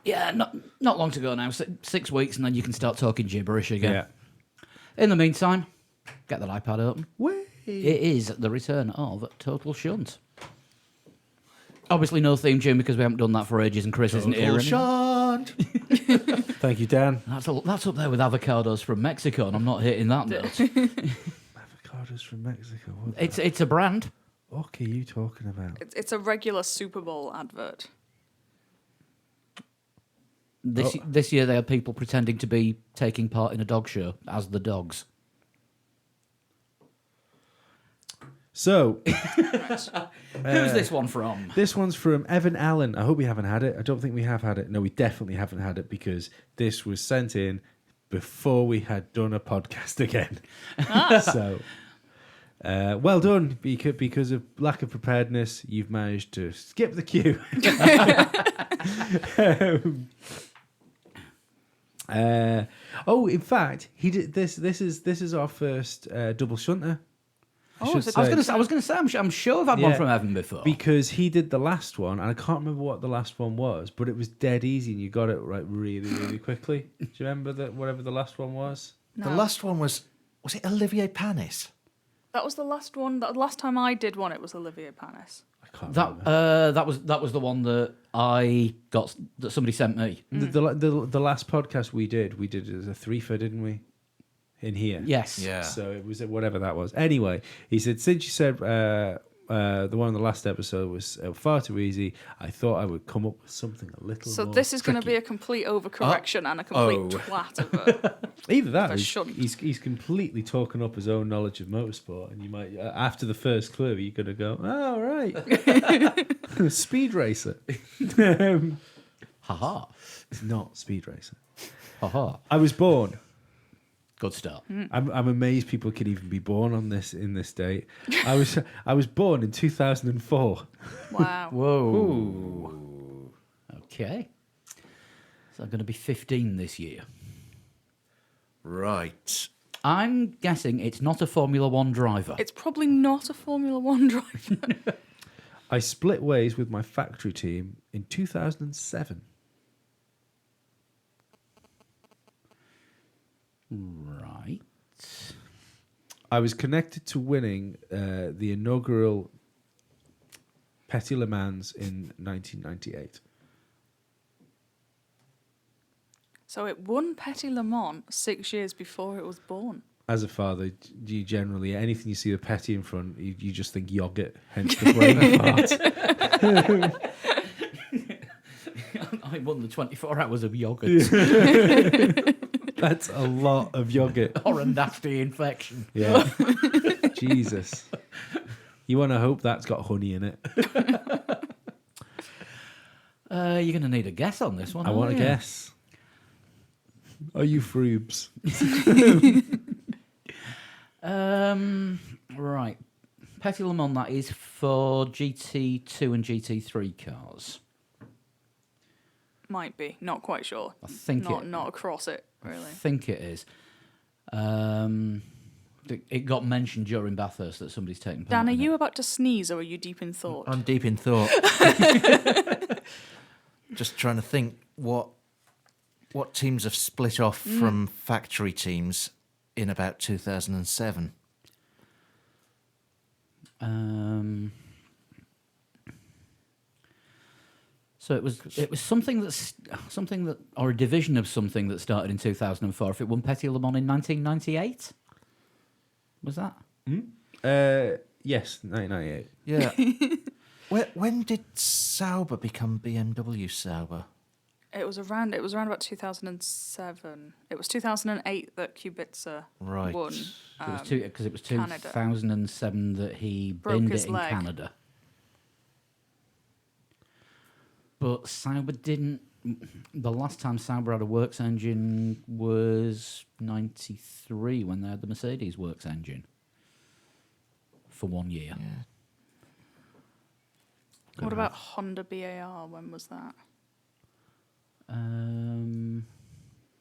Yeah, not long to go now. 6 weeks, and then you can start talking gibberish again. Yeah. In the meantime, get that iPad open. Whee! It is the return of Total Shunt. Obviously, no theme tune because we haven't done that for ages, and Chris isn't here. Shunt. Thank you, Dan. That's up there with avocados from Mexico, and I'm not hitting that note. Avocados from Mexico. It's a brand. What are you talking about? It's a regular Super Bowl advert. This year, they had people pretending to be taking part in a dog show as the dogs. So, Who's this one from? this one's from Evan Allen. I hope we haven't had it. I don't think we have had it. No, we definitely haven't had it because this was sent in before we had done a podcast again. So, well done. Because of lack of preparedness, you've managed to skip the queue. In fact, he did this. This is our first double shunter. I was going to say, I'm sure I've had one from Evan before. Because he did the last one, and I can't remember what the last one was, but it was dead easy, and you got it right really, really quickly. Do you remember that? Whatever the last one was. No. The last one was it Olivier Panis? That was the last one. The last time I did one, it was Olivier Panis. I can't remember. That was the one that I got that somebody sent me. The last podcast we did it as a threefer, didn't we? In here. Yes. Yeah. So it was whatever that was. Anyway, he said, since you said the one in the last episode was far too easy, I thought I would come up with something a little So more this is going to be tricky. a complete overcorrection and a complete twat of a... Either that, for or shunt. he's completely talking up his own knowledge of motorsport, and you might after the first clue, you're gonna go, oh right, Speed Racer. Haha. It's not Speed Racer. Haha. I was born. Good start. I'm amazed people can even be born in this date. I was born in 2004. Wow. Whoa. Okay. So I'm going to be 15 this year. Right. I'm guessing it's not a Formula One driver. It's probably not a Formula One driver. I split ways with my factory team in 2007. Right. I was connected to winning the inaugural Petit Le Mans in 1998. So it won Petit Le Mans 6 years before it was born. As a father, do you generally, anything you see with Petit in front, you just think yogurt, hence the brain fart. I won the 24 hours of yogurt. That's a lot of yogurt. Or a nasty infection. Yeah. Jesus. You want to hope that's got honey in it. You're going to need a guess on this one. I want to aren't you? guess. Are you Froobs? Right. Petit Le Mans, that is for GT2 and GT3 cars. Might be. Not quite sure. I think Not across it, I really. think it is. It got mentioned during Bathurst that somebody's taken part. Dan, are in you it. about to sneeze or are you deep in thought? I'm deep in thought. Just trying to think what teams have split off from factory teams in about 2007. So it was something that or a division of something that started in 2004. If it won Petit Le Mans in 1998, was that? Yes, 1998. Yeah. When did Sauber become BMW Sauber? It was around about 2007. It was 2008 that Kubica Right. won. Because it was Canada. 2007 that he Broke binned his it in leg. Canada. But Sauber didn't. The last time Sauber had a works engine was 93 when they had the Mercedes works engine for 1 year. Yeah. What about Honda BAR? When was that?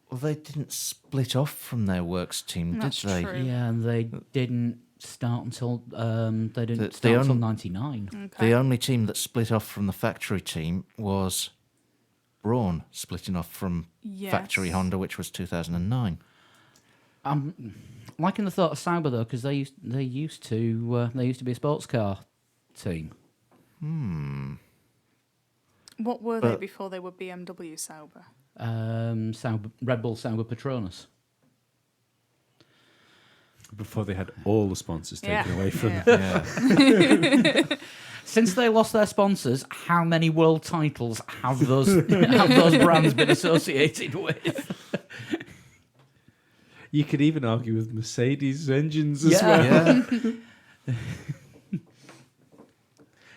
Well, they didn't split off from their works team, That's did they? true. Yeah, and they didn't start until The- start the until on- 99. Okay. The only team that split off from the factory team was Braun, splitting off from factory Yes. Honda, which was 2009. I'm liking the thought of Sauber though, because they used to be a sports car team. What were they But- before they were BMW Sauber? Red Bull Sauber Petronas. Before they had all the sponsors taken Yeah, away from yeah. them. Yeah. Since they lost their sponsors, how many world titles have those brands been associated with? You could even argue with Mercedes engines as Yeah. well. Yeah.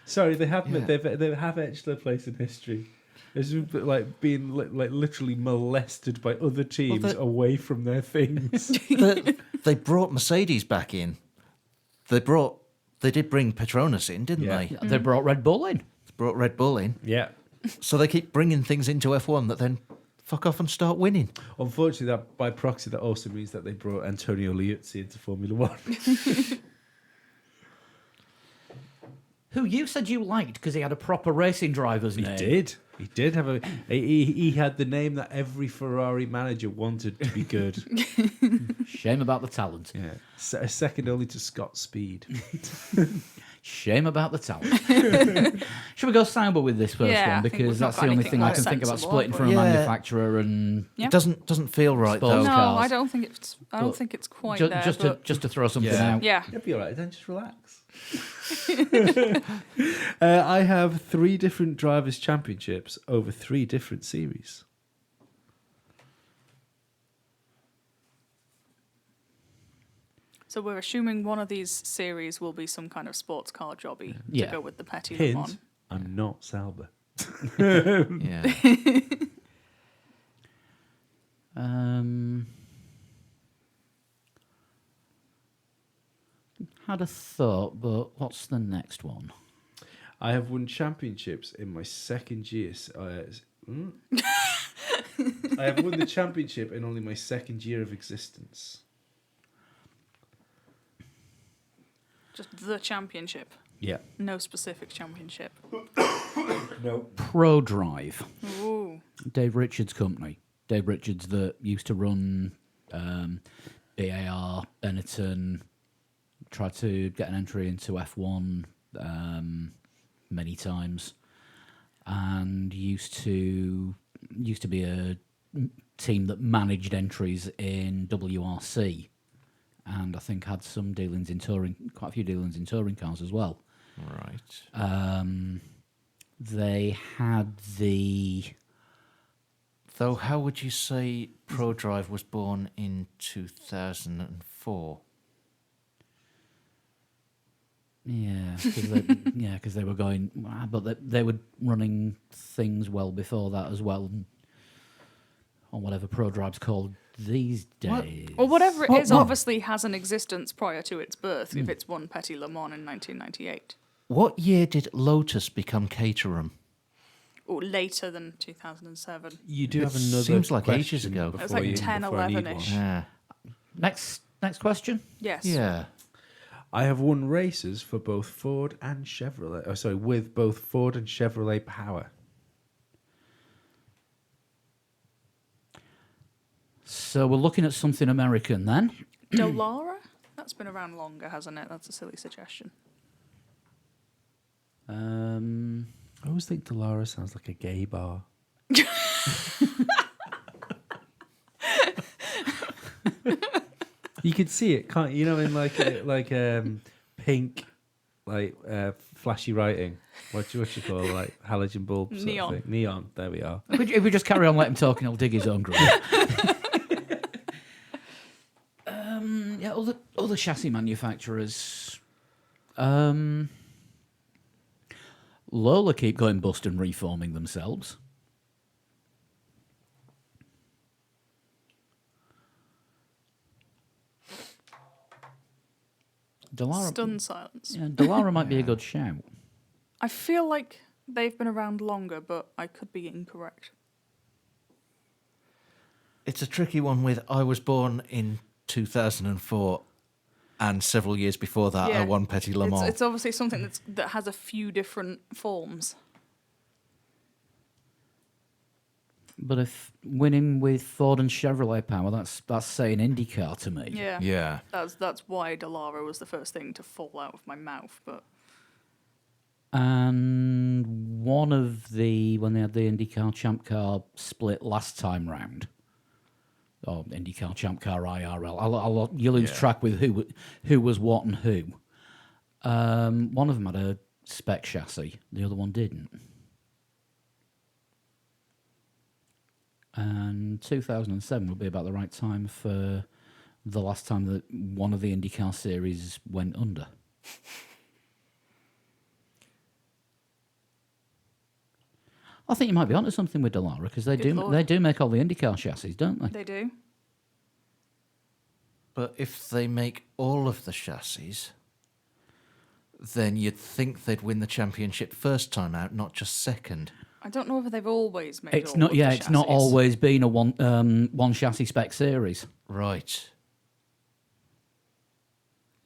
Sorry, they have Yeah. they have etched their place in history. It's like being like literally molested by other teams they- away from their things. They brought Mercedes back in. They did bring Petronas in, didn't Yeah. they? They brought Red Bull in. Brought Red Bull in. Yeah. So they keep bringing things into F1 that then fuck off and start winning. Unfortunately, that by proxy, that also means that they brought Antonio Liuzzi into Formula One. Who you said you liked because he had a proper racing driver's name. He did have he had the name that every Ferrari manager wanted to be good. Shame about the talent. Yeah, second only to Scott Speed. Shame about the talent. Should we go Sauber with this first Yeah, I one? think Because we've not that's got the only anything thing I more can think about sensible, splitting have from we? a Yeah. manufacturer and Yeah. It doesn't feel right Suppose. though. No, cars. I don't think it's. I don't But think it's quite ju- there. just to throw something Yeah. out. yeah. It'll be all right. Then just relax. I have 3 different drivers' championships over 3 different series. So we're assuming one of these series will be some kind of sports car jobby Yeah. to go with the Petit Le Mans. Hint: I'm not Sauber. Yeah. Had a thought, but what's the next one? I have won championships in my second year. I have won the championship in only my second year of existence. Just the championship. Yeah. No specific championship. No. Pro Drive. Ooh. Dave Richards' company. Dave Richards that used to run BAR, Benetton, tried to get an entry into F1 many times, and used to be a team that managed entries in WRC, and I think had some dealings in touring, quite a few dealings in touring cars as well. Right. They had the Though, how would you say ProDrive was born in 2004? yeah, because they were going, but they were running things well before that as well, or whatever ProDrive's called these days. Or whatever it What- is, what? obviously has an existence prior to its birth, if it's won Petit Le Mans in 1998. What year did Lotus become Caterham? Or later than 2007. You do It have another. seems like question ages ago. It was before like you- 10, before I need 11-ish. one. Yeah. Next question. Yes. Yeah. I have won races for both Ford and Chevrolet. Oh, sorry, with both Ford and Chevrolet Power. So we're looking at something American then. Delara? That's been around longer, hasn't it? That's a silly suggestion. I always think Delara sounds like a gay bar. You could see it, can't you? Know, in like pink, like flashy writing. What you call it? Like halogen bulb sort Neon. of thing. Neon. There we are. If we just carry on, let him talk, and he'll dig his own grave. Yeah, other chassis manufacturers. Lola keep going bust and reforming themselves. Delara, Stunned silence. yeah, Delara might be a good shout. I feel like they've been around longer, but I could be incorrect. It's a tricky one with I was born in 2004 and several years before that I won Petit Le Mans. It's obviously something that has a few different forms. But if winning with Ford and Chevrolet Power, that's saying IndyCar to me. Yeah. Yeah. That's why Delara was the first thing to fall out of my mouth, but And one of when they had the IndyCar Champ Car split last time round, or IndyCar Champ Car IRL, you lose Yeah. track with who was what and who. One of them had a spec chassis, the other one didn't. And 2007 would be about the right time for the last time that one of the IndyCar series went under. I think you might be onto something with Delara because they Good Lord. they do make all the IndyCar chassis, don't they? they do. But if they make all of the chassis, then you'd think they'd win the championship first time out, not just second. I don't know whether they've always made It's all not. of Yeah, the it's not chassis. always been a one chassis spec series. Right.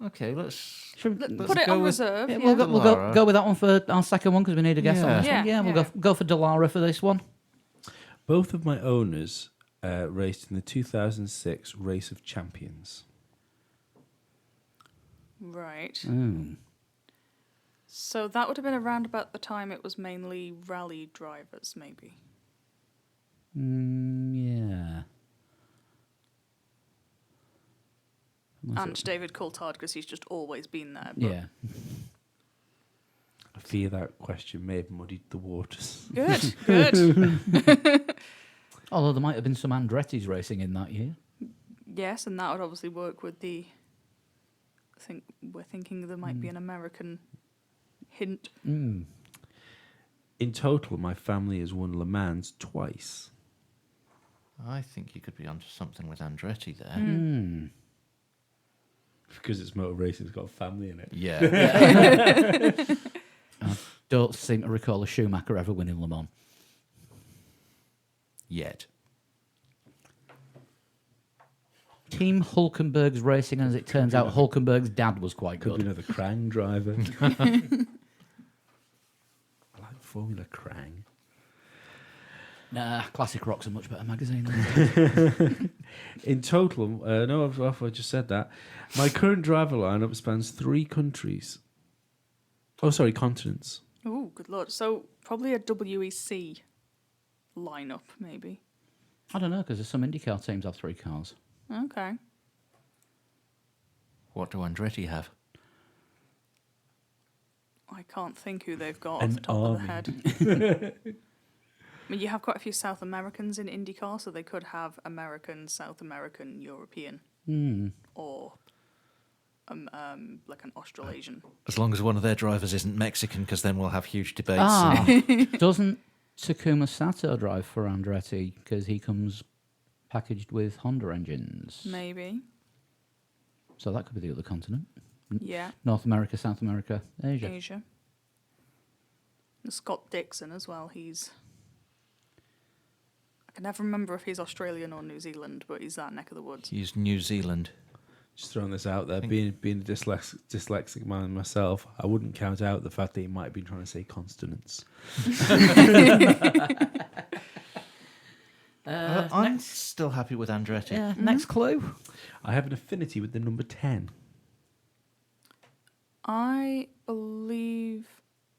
Okay, let's Should we- Put it go on with- reserve. yeah, Yeah, we'll Delara. go with that one for our second one because we need a guess on Yeah. this one. Yeah, We'll yeah. go for Delara for this one. Both of my owners raced in the 2006 Race of Champions. Right. Mm. So that would have been around about the time it was mainly rally drivers, maybe. Yeah. And David Coulthard, because he's just always been there. But Yeah. I fear that question may have muddied the waters. Good, good. Although there might have been some Andretti's racing in that year. Yes, and that would obviously work with the. I think we're thinking there might be an American hint. Mm. In total, my family has won Le Mans twice. I think you could be onto something with Andretti there. Mm. Because it's motor racing, it's got a family in it. Yeah. Don't seem to recall a Schumacher ever winning Le Mans. Yet. Team Hulkenberg's racing, and as it turns out, Hulkenberg's dad was quite Could be good. another Krang driver. I like Formula Krang. Nah, Classic Rock's a much better magazine than that. In total, no, I've just said that. My current driver lineup spans 3 countries. Oh, sorry, continents. Oh, good lord. So probably a WEC lineup, maybe. I don't know, because some IndyCar teams have 3 cars. Okay. What do Andretti have? I can't think who they've got off An the top army. of the head. I mean, you have quite a few South Americans in IndyCar, so they could have American, South American, European, or like an Australasian. As long as one of their drivers isn't Mexican, because then we'll have huge debates. Ah, doesn't Takuma Sato drive for Andretti because he comes packaged with Honda engines? Maybe. So that could be the other continent. Yeah. North America, South America, Asia. Asia. And Scott Dixon as well. I can never remember if he's Australian or New Zealand, but he's that neck of the woods. Use New Zealand. Just throwing this out there, being a dyslexic man myself, I wouldn't count out the fact that he might have been trying to say consonants. I'm still happy with Andretti. Yeah, next clue. I have an affinity with the number 10. I believe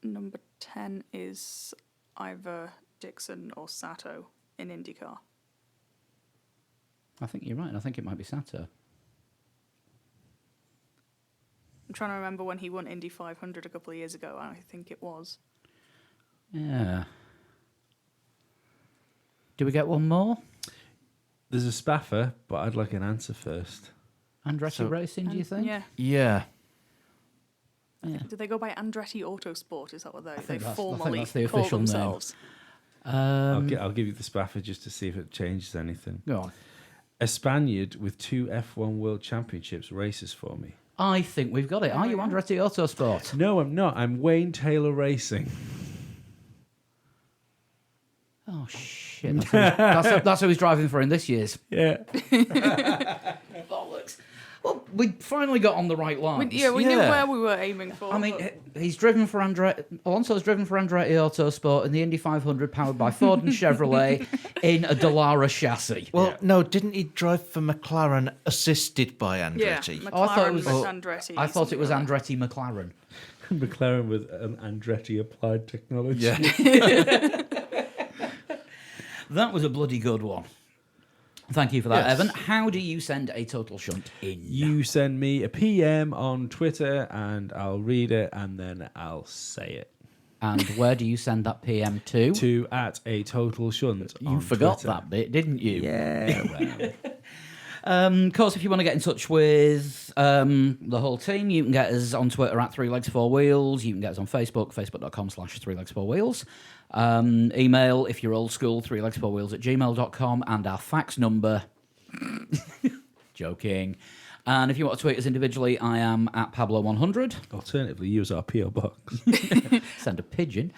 number 10 is either Dixon or Sato in IndyCar. I think you're right. I think it might be Sato. I'm trying to remember when he won Indy 500 a couple of years ago. I think it was. Yeah. Do we get one more? There's a spaffer, but I'd like an answer first. Andretti Racing, do you think? Yeah. Yeah. Yeah. Do they go by Andretti Autosport? Is that what they think that's- I think formally that's the call official name. themselves? I'll give you the spaffer just to see if it changes anything. Go on. A Spaniard with 2 F1 World Championships races for me. I think we've got it. Are you Andretti Autosport? No, I'm not. I'm Wayne Taylor Racing. Oh, shit. That's who he's driving for in this year's. Yeah. Bollocks. Well, we finally got on the right lines. We knew where we were aiming for. I mean, but- he's driven for Alonso's driven for Andretti Autosport in the Indy 500 powered by Ford and Chevrolet in a Dallara chassis. Well, no, didn't he drive for McLaren assisted by yeah, Andretti? McLaren Oh, I thought it was- with Andretti. I thought it was something like Andretti McLaren. McLaren with an Andretti applied technology. Yeah. That was a bloody good one. Thank you for that, Yes. Evan. How do you send a total shunt in? You send me a PM on Twitter and I'll read it and then I'll say it. And where do you send that PM to? To @a_total_shunt. You on forgot Twitter. that bit, didn't you? Yeah, well. Of course, if you want to get in touch with the whole team, you can get us on Twitter @3legs4wheels. You can get us on Facebook, facebook.com/3legs4wheels. Email, if you're old school, 3legs4wheels@gmail.com. And our fax number, joking. And if you want to tweet us individually, I am @Pablo100. Alternatively, use our PO box. Send a pigeon.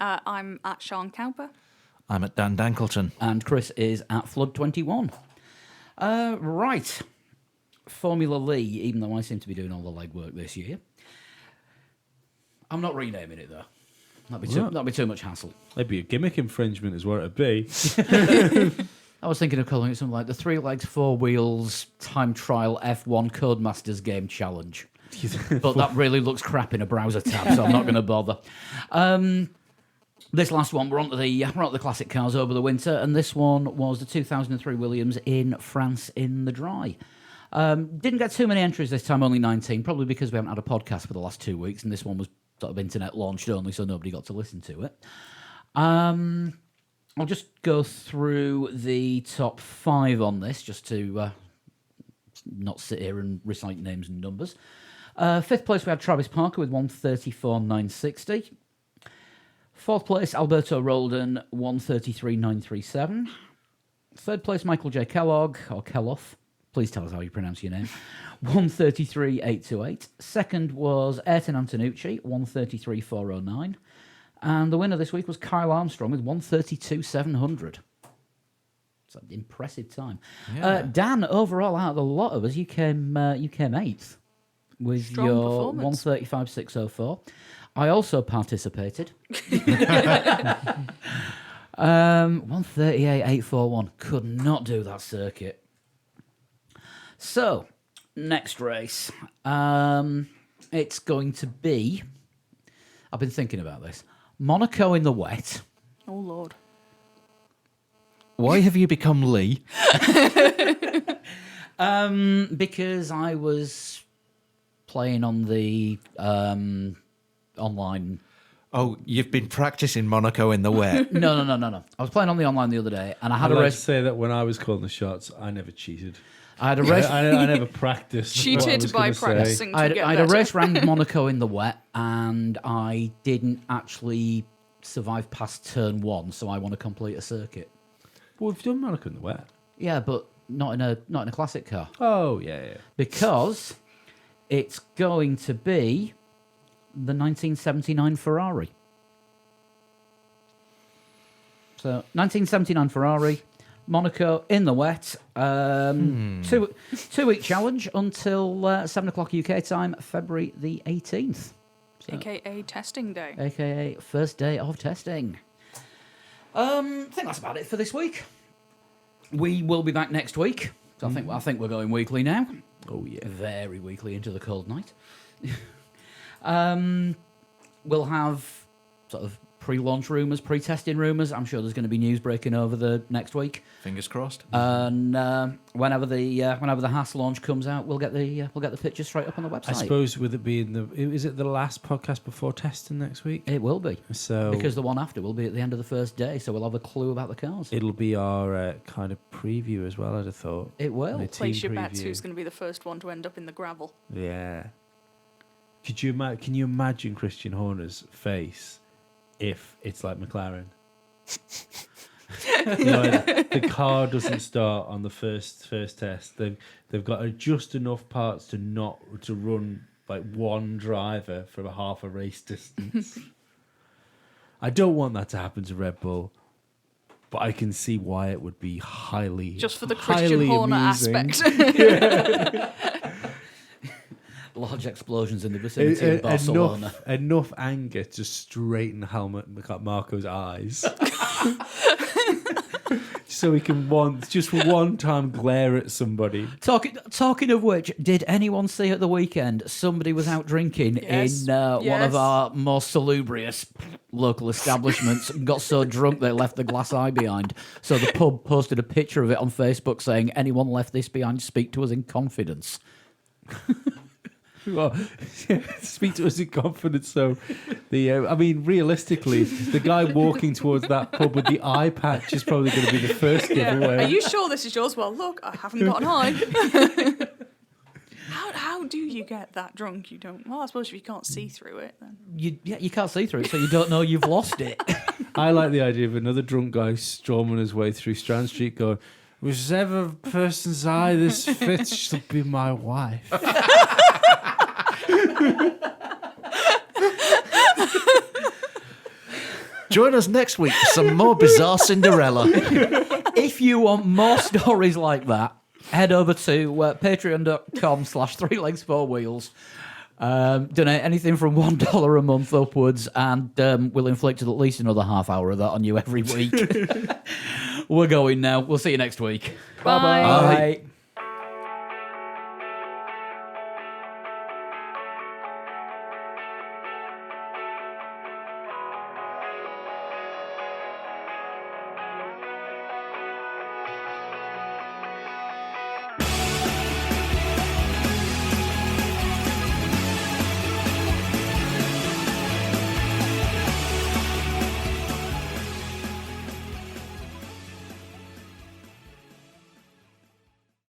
I'm at Sean Cowper. I'm at Dan Dankleton. And Chris is @Flood21. Right. Formula Lee, even though I seem to be doing all the legwork this year. I'm not renaming it, though. That'd be too much hassle. Maybe a gimmick infringement is what it'd be. I was thinking of calling it something like the 3 Legs 4 Wheels Time Trial F1 Codemasters Game Challenge. But that really looks crap in a browser tab, so I'm not going to bother. This last one, we're on to the classic cars over the winter, and this one was the 2003 Williams in France in the dry. Didn't get too many entries this time, only 19, probably because we haven't had a podcast for the last 2 weeks, and this one was sort of internet launched only, so nobody got to listen to it. I'll just go through the top 5 on this, just to not sit here and recite names and numbers. 5th place, we had Travis Parker with 134.960. 4th place, Alberto Roldan, 133.937. 3rd place, Michael J. Kellogg, or Kelloff. Please tell us how you pronounce your name. 133.828. 2nd was Ayrton Antonucci, 133.409. And the winner this week was Kyle Armstrong with 132.700. It's an impressive time. Yeah. Dan, overall, out of the lot of us, you came 8th with Strong your performance. 135.604. I also participated. 138.841. Could not do that circuit. So, next race. It's going to be... I've been thinking about this. Monaco in the wet. Oh, Lord. Why have you become Lee? Because I was playing on the online. Oh, you've been practicing Monaco in the wet. No. I was playing on the online the other day, and I had I'd a like to race. say that when I was calling the shots, I never cheated. I had a race. I never practiced. what I Cheated was by gonna say. practicing to I get had a better. race round Monaco in the wet, and I didn't actually survive past turn 1, so I want to complete a circuit. Well, we've done Monaco in the wet. Yeah, but not in a classic car, Oh, yeah. because it's going to be the 1979 Ferrari. So 1979 Ferrari, Monaco in the wet. 2-week challenge until 7 o'clock UK time, February the 18th. So, AKA testing day. AKA first day of testing. I think that's about it for this week. We will be back next week. So I think we're going weekly now. Oh, yeah. Very weekly into the cold night. We'll have sort of pre-launch rumours, pre-testing rumours. I'm sure there's going to be news breaking over the next week. Fingers crossed. And whenever the Haas launch comes out, we'll get the pictures straight up on the website. I suppose with it being is it the last podcast before testing next week? It will be. So Because the one after will be at the end of the first day, so we'll have a clue about the cars. it'll be our kind of preview as well. I'd have thought. It will. A Place team your bets preview. who's going to be the first one to end up in the gravel. Yeah. Can you imagine Christian Horner's face if it's like McLaren? The car doesn't start on the first test. They've got just enough parts to run like one driver for half a race distance. I don't want that to happen to Red Bull, but I can see why it would be highly Just for the Christian highly Horner amusing. aspect. Large explosions in the vicinity of Barcelona. Enough anger to straighten Marco's eyes. So he can just for one time glare at somebody. Talking of which, did anyone see at the weekend somebody was out drinking Yes. in one Yes. of our more salubrious local establishments and got so drunk they left the glass eye behind? So the pub posted a picture of it on Facebook saying, "Anyone left this behind, speak to us in confidence." Well, speak to us in confidence. So, realistically, the guy walking towards that pub with the eye patch is probably going to be the first giveaway. Are you sure this is yours? Well, look, I haven't got an eye. How do you get that drunk? You don't. Well, I suppose if you can't see through it, then. You can't see through it, so you don't know you've lost it. I like the idea of another drunk guy storming his way through Strand Street going, "Whichever person's eye this fits shall be my wife." Join us next week for some more bizarre Cinderella. If you want more stories like that, head over to patreon.com/3legs4wheels. Donate anything from $1 a month upwards, and we'll inflict at least another half hour of that on you every week. We're going now. We'll see you next week. Bye. Bye.